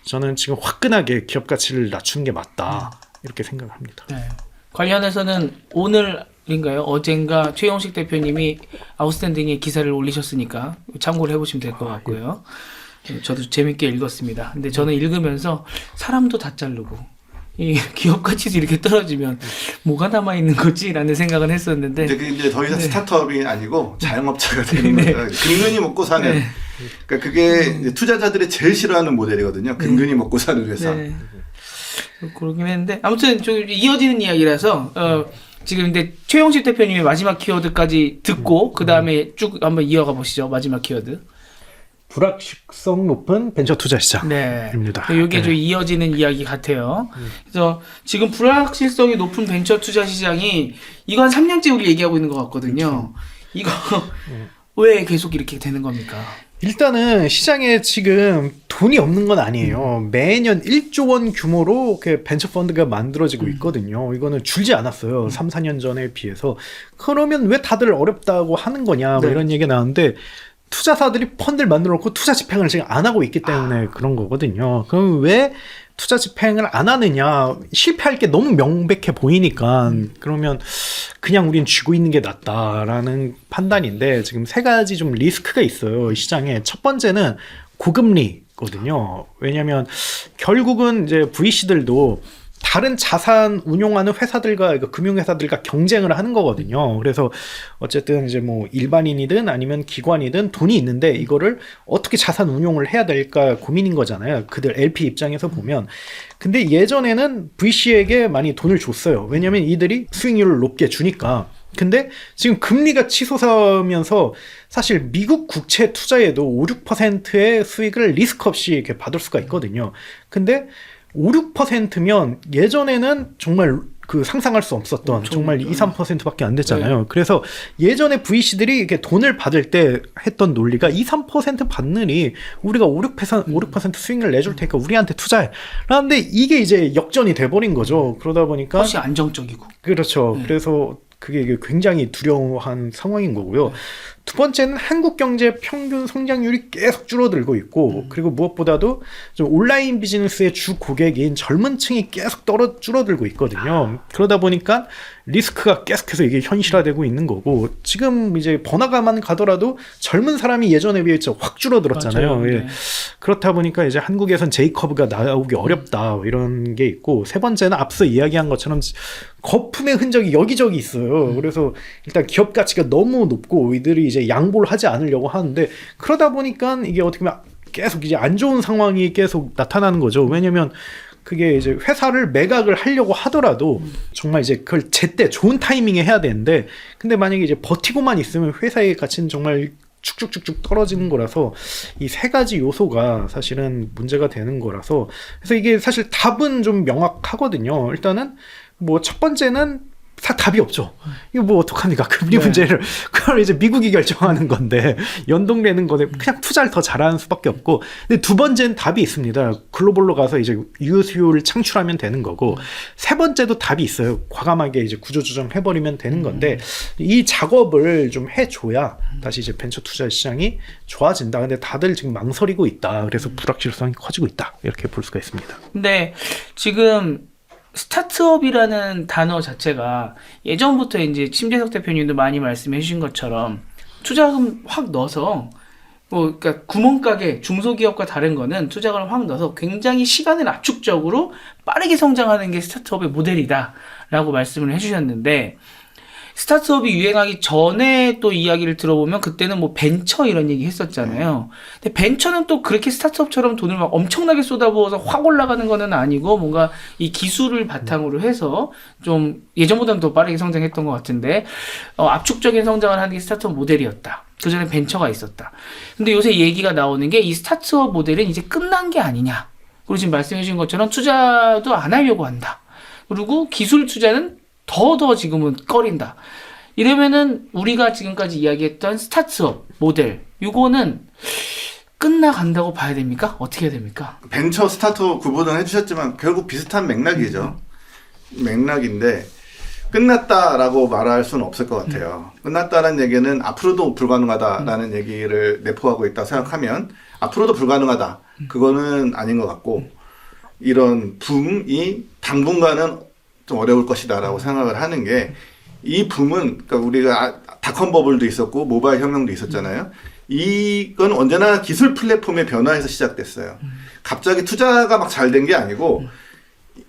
Speaker 1: 저는 지금 화끈하게 기업 가치를 낮추는 게 맞다, 이렇게 생각을 합니다.
Speaker 3: 네. 관련해서는 오늘인가요? 어젠가 최용식 대표님이 아웃스탠딩에 기사를 올리셨으니까 참고를 해보시면 될 것 같고요. 저도 재밌게 읽었습니다. 근데 저는 읽으면서 사람도 다 자르고 이 기업 가치도 이렇게 떨어지면 뭐가 남아 있는 거지라는 생각은 했었는데,
Speaker 2: 이제 더 이상 스타트업이 아니고 자영업자가 되는 거죠. 근근히 먹고 사는. 그러니까 그게 이제 투자자들이 제일 싫어하는 모델이거든요. 근근히 먹고 사는 회사.
Speaker 3: 그러긴 했는데 아무튼 좀 이어지는 이야기라서 지금 근데 최영식 대표님의 마지막 키워드까지 듣고 그 다음에 쭉 한번 이어가 보시죠. 마지막 키워드.
Speaker 1: 불확실성 높은 벤처 투자 시장입니다.
Speaker 3: 네. 이게 좀 이어지는 이야기 같아요. 그래서 지금 불확실성이 높은 벤처 투자 시장이 이거 한 3년째 우리 얘기하고 있는 것 같거든요. 이거 왜 계속 이렇게 되는 겁니까?
Speaker 1: 일단은 시장에 지금 돈이 없는 건 아니에요. 매년 1조 원 규모로 벤처 펀드가 만들어지고 있거든요. 이거는 줄지 않았어요. 3, 4년 전에 비해서. 그러면 왜 다들 어렵다고 하는 거냐 뭐 이런 얘기가 나오는데 투자사들이 펀드를 만들어 놓고 투자 집행을 지금 안 하고 있기 때문에 그런 거거든요. 그럼 왜 투자 집행을 안 하느냐? 실패할 게 너무 명백해 보이니까 그러면 그냥 우린 쥐고 있는 게 낫다라는 판단인데 지금 세 가지 좀 리스크가 있어요. 시장에. 첫 번째는 고금리거든요. 왜냐하면 결국은 이제 VC들도 다른 자산 운용하는 회사들과 그러니까 금융회사들과 경쟁을 하는 거거든요. 그래서 어쨌든 이제 뭐 일반인이든 아니면 기관이든 돈이 있는데 이거를 어떻게 자산 운용을 해야 될까 고민인 거잖아요. 그들 LP 입장에서 보면. 근데 예전에는 VC에게 많이 돈을 줬어요. 왜냐하면 이들이 수익률을 높게 주니까. 근데 지금 금리가 치솟으면서 사실 미국 국채 투자에도 5, 6%의 수익을 리스크 없이 이렇게 받을 수가 있거든요. 근데 5, 6%면 예전에는 정말 그 상상할 수 없었던 정말 2, 3%밖에 안 됐잖아요. 네. 그래서 예전에 VC들이 이렇게 돈을 받을 때 했던 논리가 2, 3% 받느니 우리가 5, 6% 수익을 내줄 테니까 우리한테 투자해. 그런데 이게 이제 역전이 돼버린 거죠. 그러다 보니까
Speaker 3: 훨씬 안정적이고.
Speaker 1: 그렇죠. 네. 그래서 그게 굉장히 두려워한 상황인 거고요. 네. 두 번째는 한국 경제 평균 성장률이 계속 줄어들고 있고 그리고 무엇보다도 좀 온라인 비즈니스의 주 고객인 젊은 층이 계속 줄어들고 있거든요. 그러다 보니까 리스크가 계속해서 이게 현실화되고 있는 거고 지금 이제 번화가만 가더라도 젊은 사람이 예전에 비해 확 줄어들었잖아요. 예. 네. 그렇다 보니까 이제 한국에선 J커브가 나오기 어렵다 이런 게 있고 세 번째는 앞서 이야기한 것처럼 거품의 흔적이 여기저기 있어요. 그래서 일단 기업 가치가 너무 높고 이들이 이제 양보를 하지 않으려고 하는데 그러다 보니까 이게 어떻게 보면 계속 이제 안 좋은 상황이 계속 나타나는 거죠. 왜냐면 그게 이제 회사를 매각을 하려고 하더라도 정말 이제 그걸 제때 좋은 타이밍에 해야 되는데 근데 만약에 이제 버티고만 있으면 회사의 가치는 정말 쭉쭉쭉쭉 떨어지는 거라서 이 세 가지 요소가 사실은 문제가 되는 거라서 그래서 이게 사실 답은 좀 명확하거든요. 일단은 뭐 첫 번째는 답이 없죠. 이거 뭐 어떡합니까? 금리 문제를 그걸 이제 미국이 결정하는 건데 연동되는 건데 그냥 투자를 더 잘하는 수밖에 없고 근데 두 번째는 답이 있습니다. 글로벌로 가서 이제 유효수요를 창출하면 되는 거고 세 번째도 답이 있어요. 과감하게 이제 구조조정 해버리면 되는 건데 이 작업을 좀 해줘야 다시 이제 벤처 투자 시장이 좋아진다. 근데 다들 지금 망설이고 있다. 그래서 불확실성이 커지고 있다. 이렇게 볼 수가 있습니다.
Speaker 3: 근데 지금 스타트업이라는 단어 자체가 예전부터 이제 심재석 대표님도 많이 말씀해 주신 것처럼 투자금 확 넣어서 그러니까 구멍가게 중소기업과 다른 거는 투자금을 확 넣어서 굉장히 시간을 압축적으로 빠르게 성장하는 게 스타트업의 모델이다 라고 말씀을 해주셨는데 스타트업이 유행하기 전에 또 이야기를 들어보면 그때는 뭐 벤처 이런 얘기 했었잖아요. 근데 벤처는 또 그렇게 스타트업처럼 돈을 막 엄청나게 쏟아부어서 확 올라가는 거는 아니고 뭔가 이 기술을 바탕으로 해서 좀 예전보다는 더 빠르게 성장했던 것 같은데 압축적인 성장을 하는 게 스타트업 모델이었다. 그전에 벤처가 있었다. 근데 요새 얘기가 나오는 게 이 스타트업 모델은 이제 끝난 게 아니냐. 그리고 지금 말씀해 주신 것처럼 투자도 안 하려고 한다. 그리고 기술 투자는 더 지금은 꺼린다. 이러면은 우리가 지금까지 이야기했던 스타트업 모델 이거는 끝나간다고 봐야 됩니까? 어떻게 해야 됩니까?
Speaker 2: 벤처 스타트업 구분을 해주셨지만 결국 비슷한 맥락이죠. 맥락인데 끝났다라고 말할 수는 없을 것 같아요. 끝났다는 얘기는 앞으로도 불가능하다라는 얘기를 내포하고 있다 생각하면 앞으로도 불가능하다. 그거는 아닌 것 같고 이런 붐이 당분간은 좀 어려울 것이다라고 생각을 하는 게 이 붐은 그러니까 우리가 닷컴 버블도 있었고 모바일 혁명도 있었잖아요. 이건 언제나 기술 플랫폼의 변화에서 시작됐어요. 갑자기 투자가 막 잘 된 게 아니고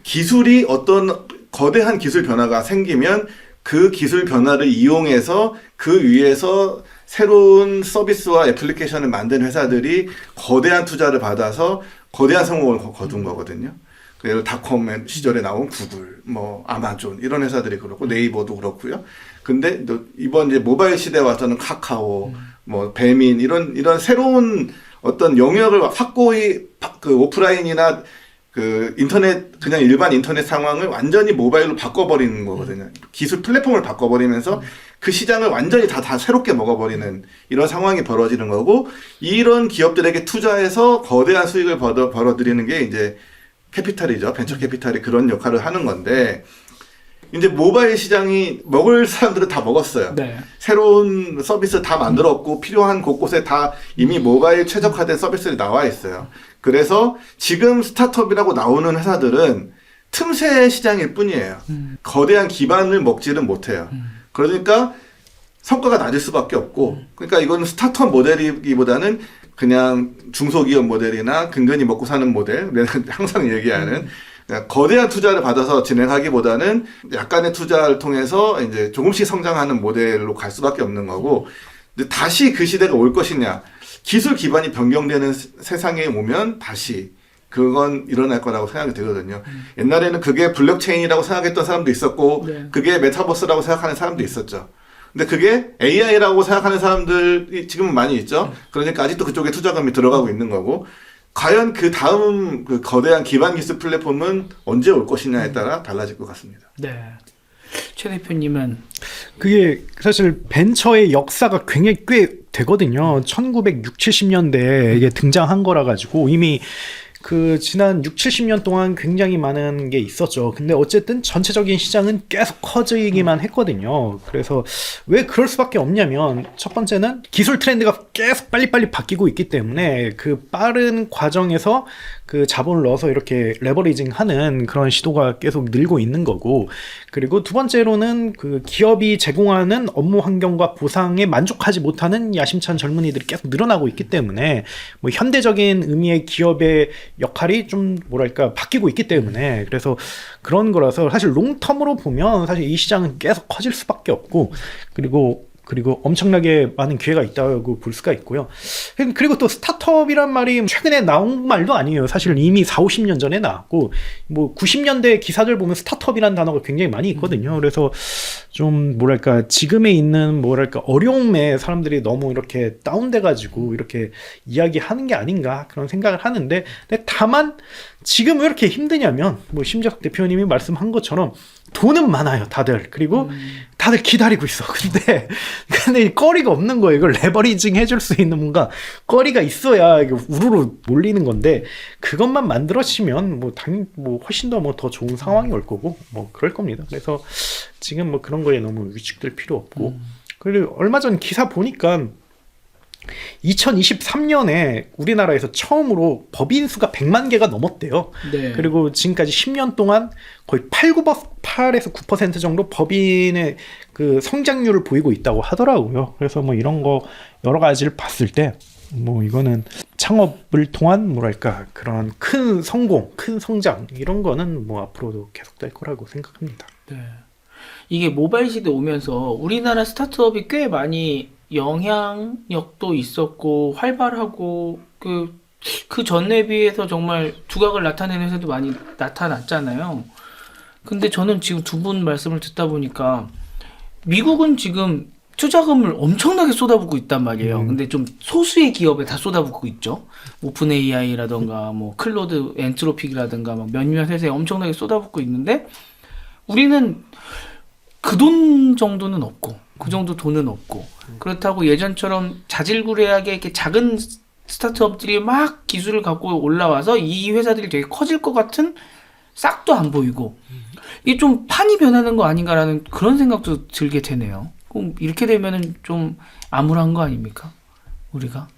Speaker 2: 기술이 어떤 거대한 기술 변화가 생기면 그 기술 변화를 이용해서 그 위에서 새로운 서비스와 애플리케이션을 만든 회사들이 거대한 투자를 받아서 거대한 성공을 거둔 거거든요. 예를 닷컴 시절에 나온 구글, 뭐 아마존 이런 회사들이 그렇고 네이버도 그렇고요. 근데 이번 이제 모바일 시대에 와서는 카카오, 뭐 배민 이런 새로운 어떤 영역을 확고히 그 오프라인이나 그 인터넷 그냥 일반 인터넷 상황을 완전히 모바일로 바꿔버리는 거거든요. 기술 플랫폼을 바꿔버리면서 그 시장을 완전히 다 새롭게 먹어버리는 이런 상황이 벌어지는 거고, 이런 기업들에게 투자해서 거대한 수익을 벌어들이는 게 이제 캐피탈이죠. 벤처 캐피탈이 그런 역할을 하는 건데, 이제 모바일 시장이 먹을 사람들은 다 먹었어요.
Speaker 3: 네.
Speaker 2: 새로운 서비스 다 만들었고 필요한 곳곳에 다 이미 모바일 최적화된 서비스들이 나와 있어요. 그래서 지금 스타트업이라고 나오는 회사들은 틈새 시장일 뿐이에요. 거대한 기반을 먹지는 못해요. 그러니까 성과가 낮을 수밖에 없고, 그러니까 이건 스타트업 모델이기보다는 그냥 중소기업 모델이나 근근히 먹고 사는 모델, 내가 항상 얘기하는 거대한 투자를 받아서 진행하기보다는 약간의 투자를 통해서 이제 조금씩 성장하는 모델로 갈 수밖에 없는 거고, 근데 다시 그 시대가 올 것이냐, 기술 기반이 변경되는 세상에 오면 다시 그건 일어날 거라고 생각이 들거든요. 옛날에는 그게 블록체인이라고 생각했던 사람도 있었고,
Speaker 3: 네.
Speaker 2: 그게 메타버스라고 생각하는 사람도 있었죠. 근데 그게 AI라고 생각하는 사람들이 지금은 많이 있죠. 그러니까 아직도 그쪽에 투자금이 들어가고 있는 거고, 과연 그 다음 그 거대한 기반 기술 플랫폼은 언제 올 것이냐에 따라 달라질 것 같습니다.
Speaker 3: 네. 최 대표님은
Speaker 1: 그게 사실 벤처의 역사가 굉장히 꽤 되거든요. 1960, 70년대에 이게 등장한 거라 가지고 이미 그 지난 6, 70년 동안 굉장히 많은 게 있었죠. 근데 어쨌든 전체적인 시장은 계속 커지기만 했거든요. 그래서 왜 그럴 수밖에 없냐면, 첫 번째는 기술 트렌드가 계속 빨리빨리 바뀌고 있기 때문에 그 빠른 과정에서 그 자본을 넣어서 이렇게 레버리징하는 그런 시도가 계속 늘고 있는 거고, 그리고 두 번째로는 그 기업이 제공하는 업무 환경과 보상에 만족하지 못하는 야심찬 젊은이들이 계속 늘어나고 있기 때문에 뭐 현대적인 의미의 기업의 역할이 좀 뭐랄까 바뀌고 있기 때문에, 그래서 그런 거라서 사실 롱텀으로 보면 사실 이 시장은 계속 커질 수밖에 없고, 그리고 엄청나게 많은 기회가 있다고 볼 수가 있고요. 그리고 또 스타트업이란 말이 최근에 나온 말도 아니에요. 사실 이미 4, 50년 전에 나왔고, 뭐 90년대 기사들 보면 스타트업이라는 단어가 굉장히 많이 있거든요. 그래서 좀 뭐랄까 지금에 있는 뭐랄까 어려움에 사람들이 너무 이렇게 다운돼가지고 이렇게 이야기하는 게 아닌가 그런 생각을 하는데, 근데 다만 지금 왜 이렇게 힘드냐면, 뭐 심재석 대표님이 말씀한 것처럼 돈은 많아요, 다들. 그리고 다들 기다리고 있어. 근데 거리가 없는 거예요. 이걸 레버리징 해줄 수 있는 뭔가 거리가 있어야 이게 우르르 몰리는 건데, 그것만 만들어지면 뭐 당연히 뭐 훨씬 더 뭐 더 좋은 상황이 올 거고 뭐 그럴 겁니다. 그래서 지금 뭐 그런 거에 너무 위축될 필요 없고, 그리고 얼마 전 기사 보니까 2023년에 우리나라에서 처음으로 법인 수가 100만 개가 넘었대요.
Speaker 3: 네.
Speaker 1: 그리고 지금까지 10년 동안 거의 8에서 9% 정도 법인의 그 성장률을 보이고 있다고 하더라고요. 그래서 뭐 이런 거 여러 가지를 봤을 때 뭐 이거는 창업을 통한 뭐랄까 그런 큰 성공, 큰 성장 이런 거는 뭐 앞으로도 계속될 거라고 생각합니다.
Speaker 3: 네. 이게 모바일 시대 오면서 우리나라 스타트업이 꽤 많이 영향력도 있었고 활발하고 그 전에 비해서 정말 두각을 나타내는 회사도 많이 나타났잖아요. 근데 저는 지금 두 분 말씀을 듣다 보니까 미국은 지금 투자금을 엄청나게 쏟아붓고 있단 말이에요. 근데 좀 소수의 기업에 다 쏟아붓고 있죠. 오픈 AI라던가 뭐 클로드 엔트로픽이라던가 막 몇몇 회사에 엄청나게 쏟아붓고 있는데, 우리는 그 돈 정도는 없고 그 정도 돈은 없고, 그렇다고 예전처럼 자질구레하게 이렇게 작은 스타트업들이 막 기술을 갖고 올라와서 이 회사들이 되게 커질 것 같은 싹도 안 보이고, 이게 좀 판이 변하는 거 아닌가라는 그런 생각도 들게 되네요. 그럼 이렇게 되면은 좀 암울한 거 아닙니까? 우리가?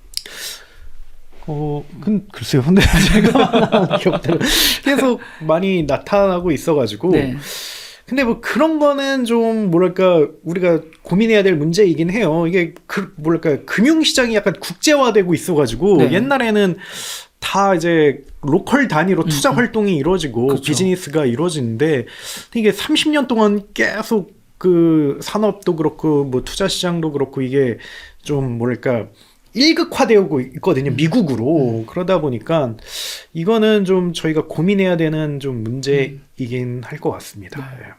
Speaker 1: 글쎄요. 근데 제가 기업들은 계속 많이 나타나고 있어가지고.
Speaker 3: 네.
Speaker 1: 근데 뭐 그런 거는 좀 뭐랄까 우리가 고민해야 될 문제이긴 해요. 이게 뭐랄까 금융시장이 약간 국제화되고 있어가지고,
Speaker 3: 네.
Speaker 1: 옛날에는 다 이제 로컬 단위로 투자 활동이 이루어지고
Speaker 3: 그렇죠.
Speaker 1: 비즈니스가 이루어지는데, 이게 30년 동안 계속 그 산업도 그렇고 뭐 투자 시장도 그렇고 이게 좀 뭐랄까 일극화되고 있거든요. 미국으로. 그러다 보니까 이거는 좀 저희가 고민해야 되는 좀 문제이긴 할 것 같습니다. 예.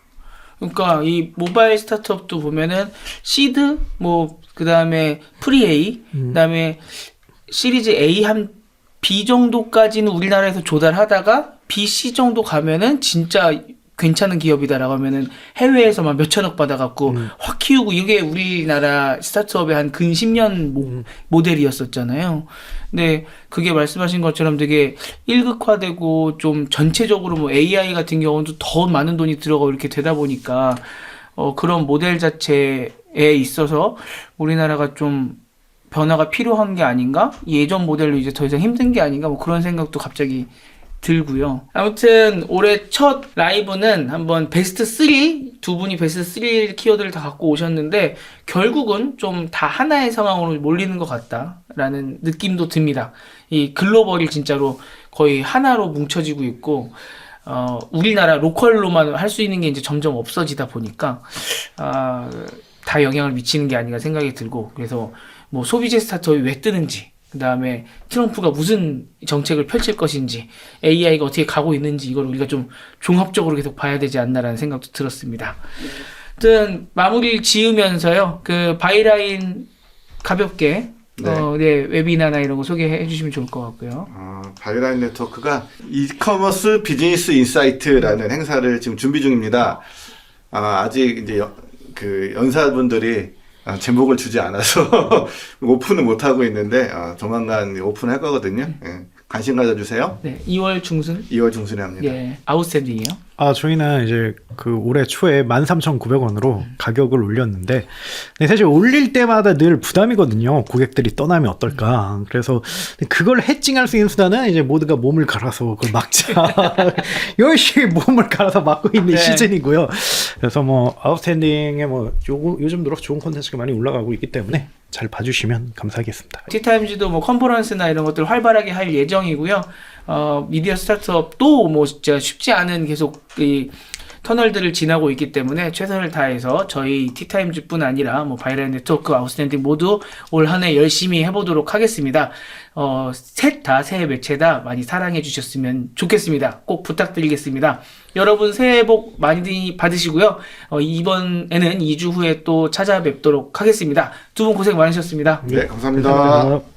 Speaker 3: 그러니까 이 모바일 스타트업도 보면은 시드 뭐 그다음에 프리 A 그다음에 시리즈 A 한 B 정도까지는 우리나라에서 조달하다가 B, C 정도 가면은 진짜 괜찮은 기업이다라고 하면은 해외에서만 몇천억 받아갖고 확 키우고 이게 우리나라 스타트업의 한 근 10년 모델이었었잖아요. 근데 그게 말씀하신 것처럼 되게 일극화되고 좀 전체적으로 뭐 AI 같은 경우도 더 많은 돈이 들어가고 이렇게 되다 보니까 그런 모델 자체에 있어서 우리나라가 좀 변화가 필요한 게 아닌가? 예전 모델로 이제 더 이상 힘든 게 아닌가? 뭐 그런 생각도 갑자기 들고요. 아무튼 올해 첫 라이브는 한번 베스트 3 두 분이 베스트 3 키워드를 다 갖고 오셨는데 결국은 좀 다 하나의 상황으로 몰리는 것 같다라는 느낌도 듭니다. 이 글로벌이 진짜로 거의 하나로 뭉쳐지고 있고 우리나라 로컬로만 할 수 있는 게 이제 점점 없어지다 보니까 다 영향을 미치는 게 아닌가 생각이 들고 그래서 뭐 소비재 스타트업이 왜 뜨는지 그 다음에 트럼프가 무슨 정책을 펼칠 것인지 AI가 어떻게 가고 있는지 이걸 우리가 좀 종합적으로 계속 봐야 되지 않나라는 생각도 들었습니다. 아무튼 마무리를 지으면서요. 그 바이라인 가볍게 웨비나나 이런 거 소개해 주시면 좋을 것 같고요.
Speaker 2: 바이라인 네트워크가 이커머스 비즈니스 인사이트라는 행사를 지금 준비 중입니다. 아직 이제 그 연사분들이 제목을 주지 않아서 오픈을 못 하고 있는데 조만간 오픈할 거거든요. 예. 관심 가져주세요.
Speaker 3: 네, 2월 중순.
Speaker 2: 2월 중순에 합니다.
Speaker 3: 예, 아웃스탠딩이요.
Speaker 1: 저희는 이제 그 올해 초에 13,900원으로 가격을 올렸는데, 근데 사실 올릴 때마다 늘 부담이거든요. 고객들이 떠나면 어떨까. 그래서 그걸 해칭할 수 있는 수단은 이제 모두가 몸을 갈아서 그걸 막자. 열심히 몸을 갈아서 막고 있는 시즌이고요. 그래서 뭐 아웃스탠딩에 뭐 요즘 들어 좋은 콘텐츠가 많이 올라가고 있기 때문에 잘 봐주시면 감사하겠습니다.
Speaker 3: 티타임즈도 뭐 컨퍼런스나 이런 것들 활발하게 할 예정이고요. 미디어 스타트업도 뭐 진짜 쉽지 않은 계속 이 터널들을 지나고 있기 때문에 최선을 다해서 저희 티타임즈뿐 아니라 뭐 바이라인 네트워크, 아웃스탠딩 모두 올 한 해 열심히 해보도록 하겠습니다. 셋 다 새 매체 다 많이 사랑해 주셨으면 좋겠습니다. 꼭 부탁드리겠습니다. 여러분 새해 복 많이 받으시고요. 이번에는 2주 후에 또 찾아뵙도록 하겠습니다. 두 분 고생 많으셨습니다.
Speaker 2: 네, 감사합니다.
Speaker 1: 감사합니다.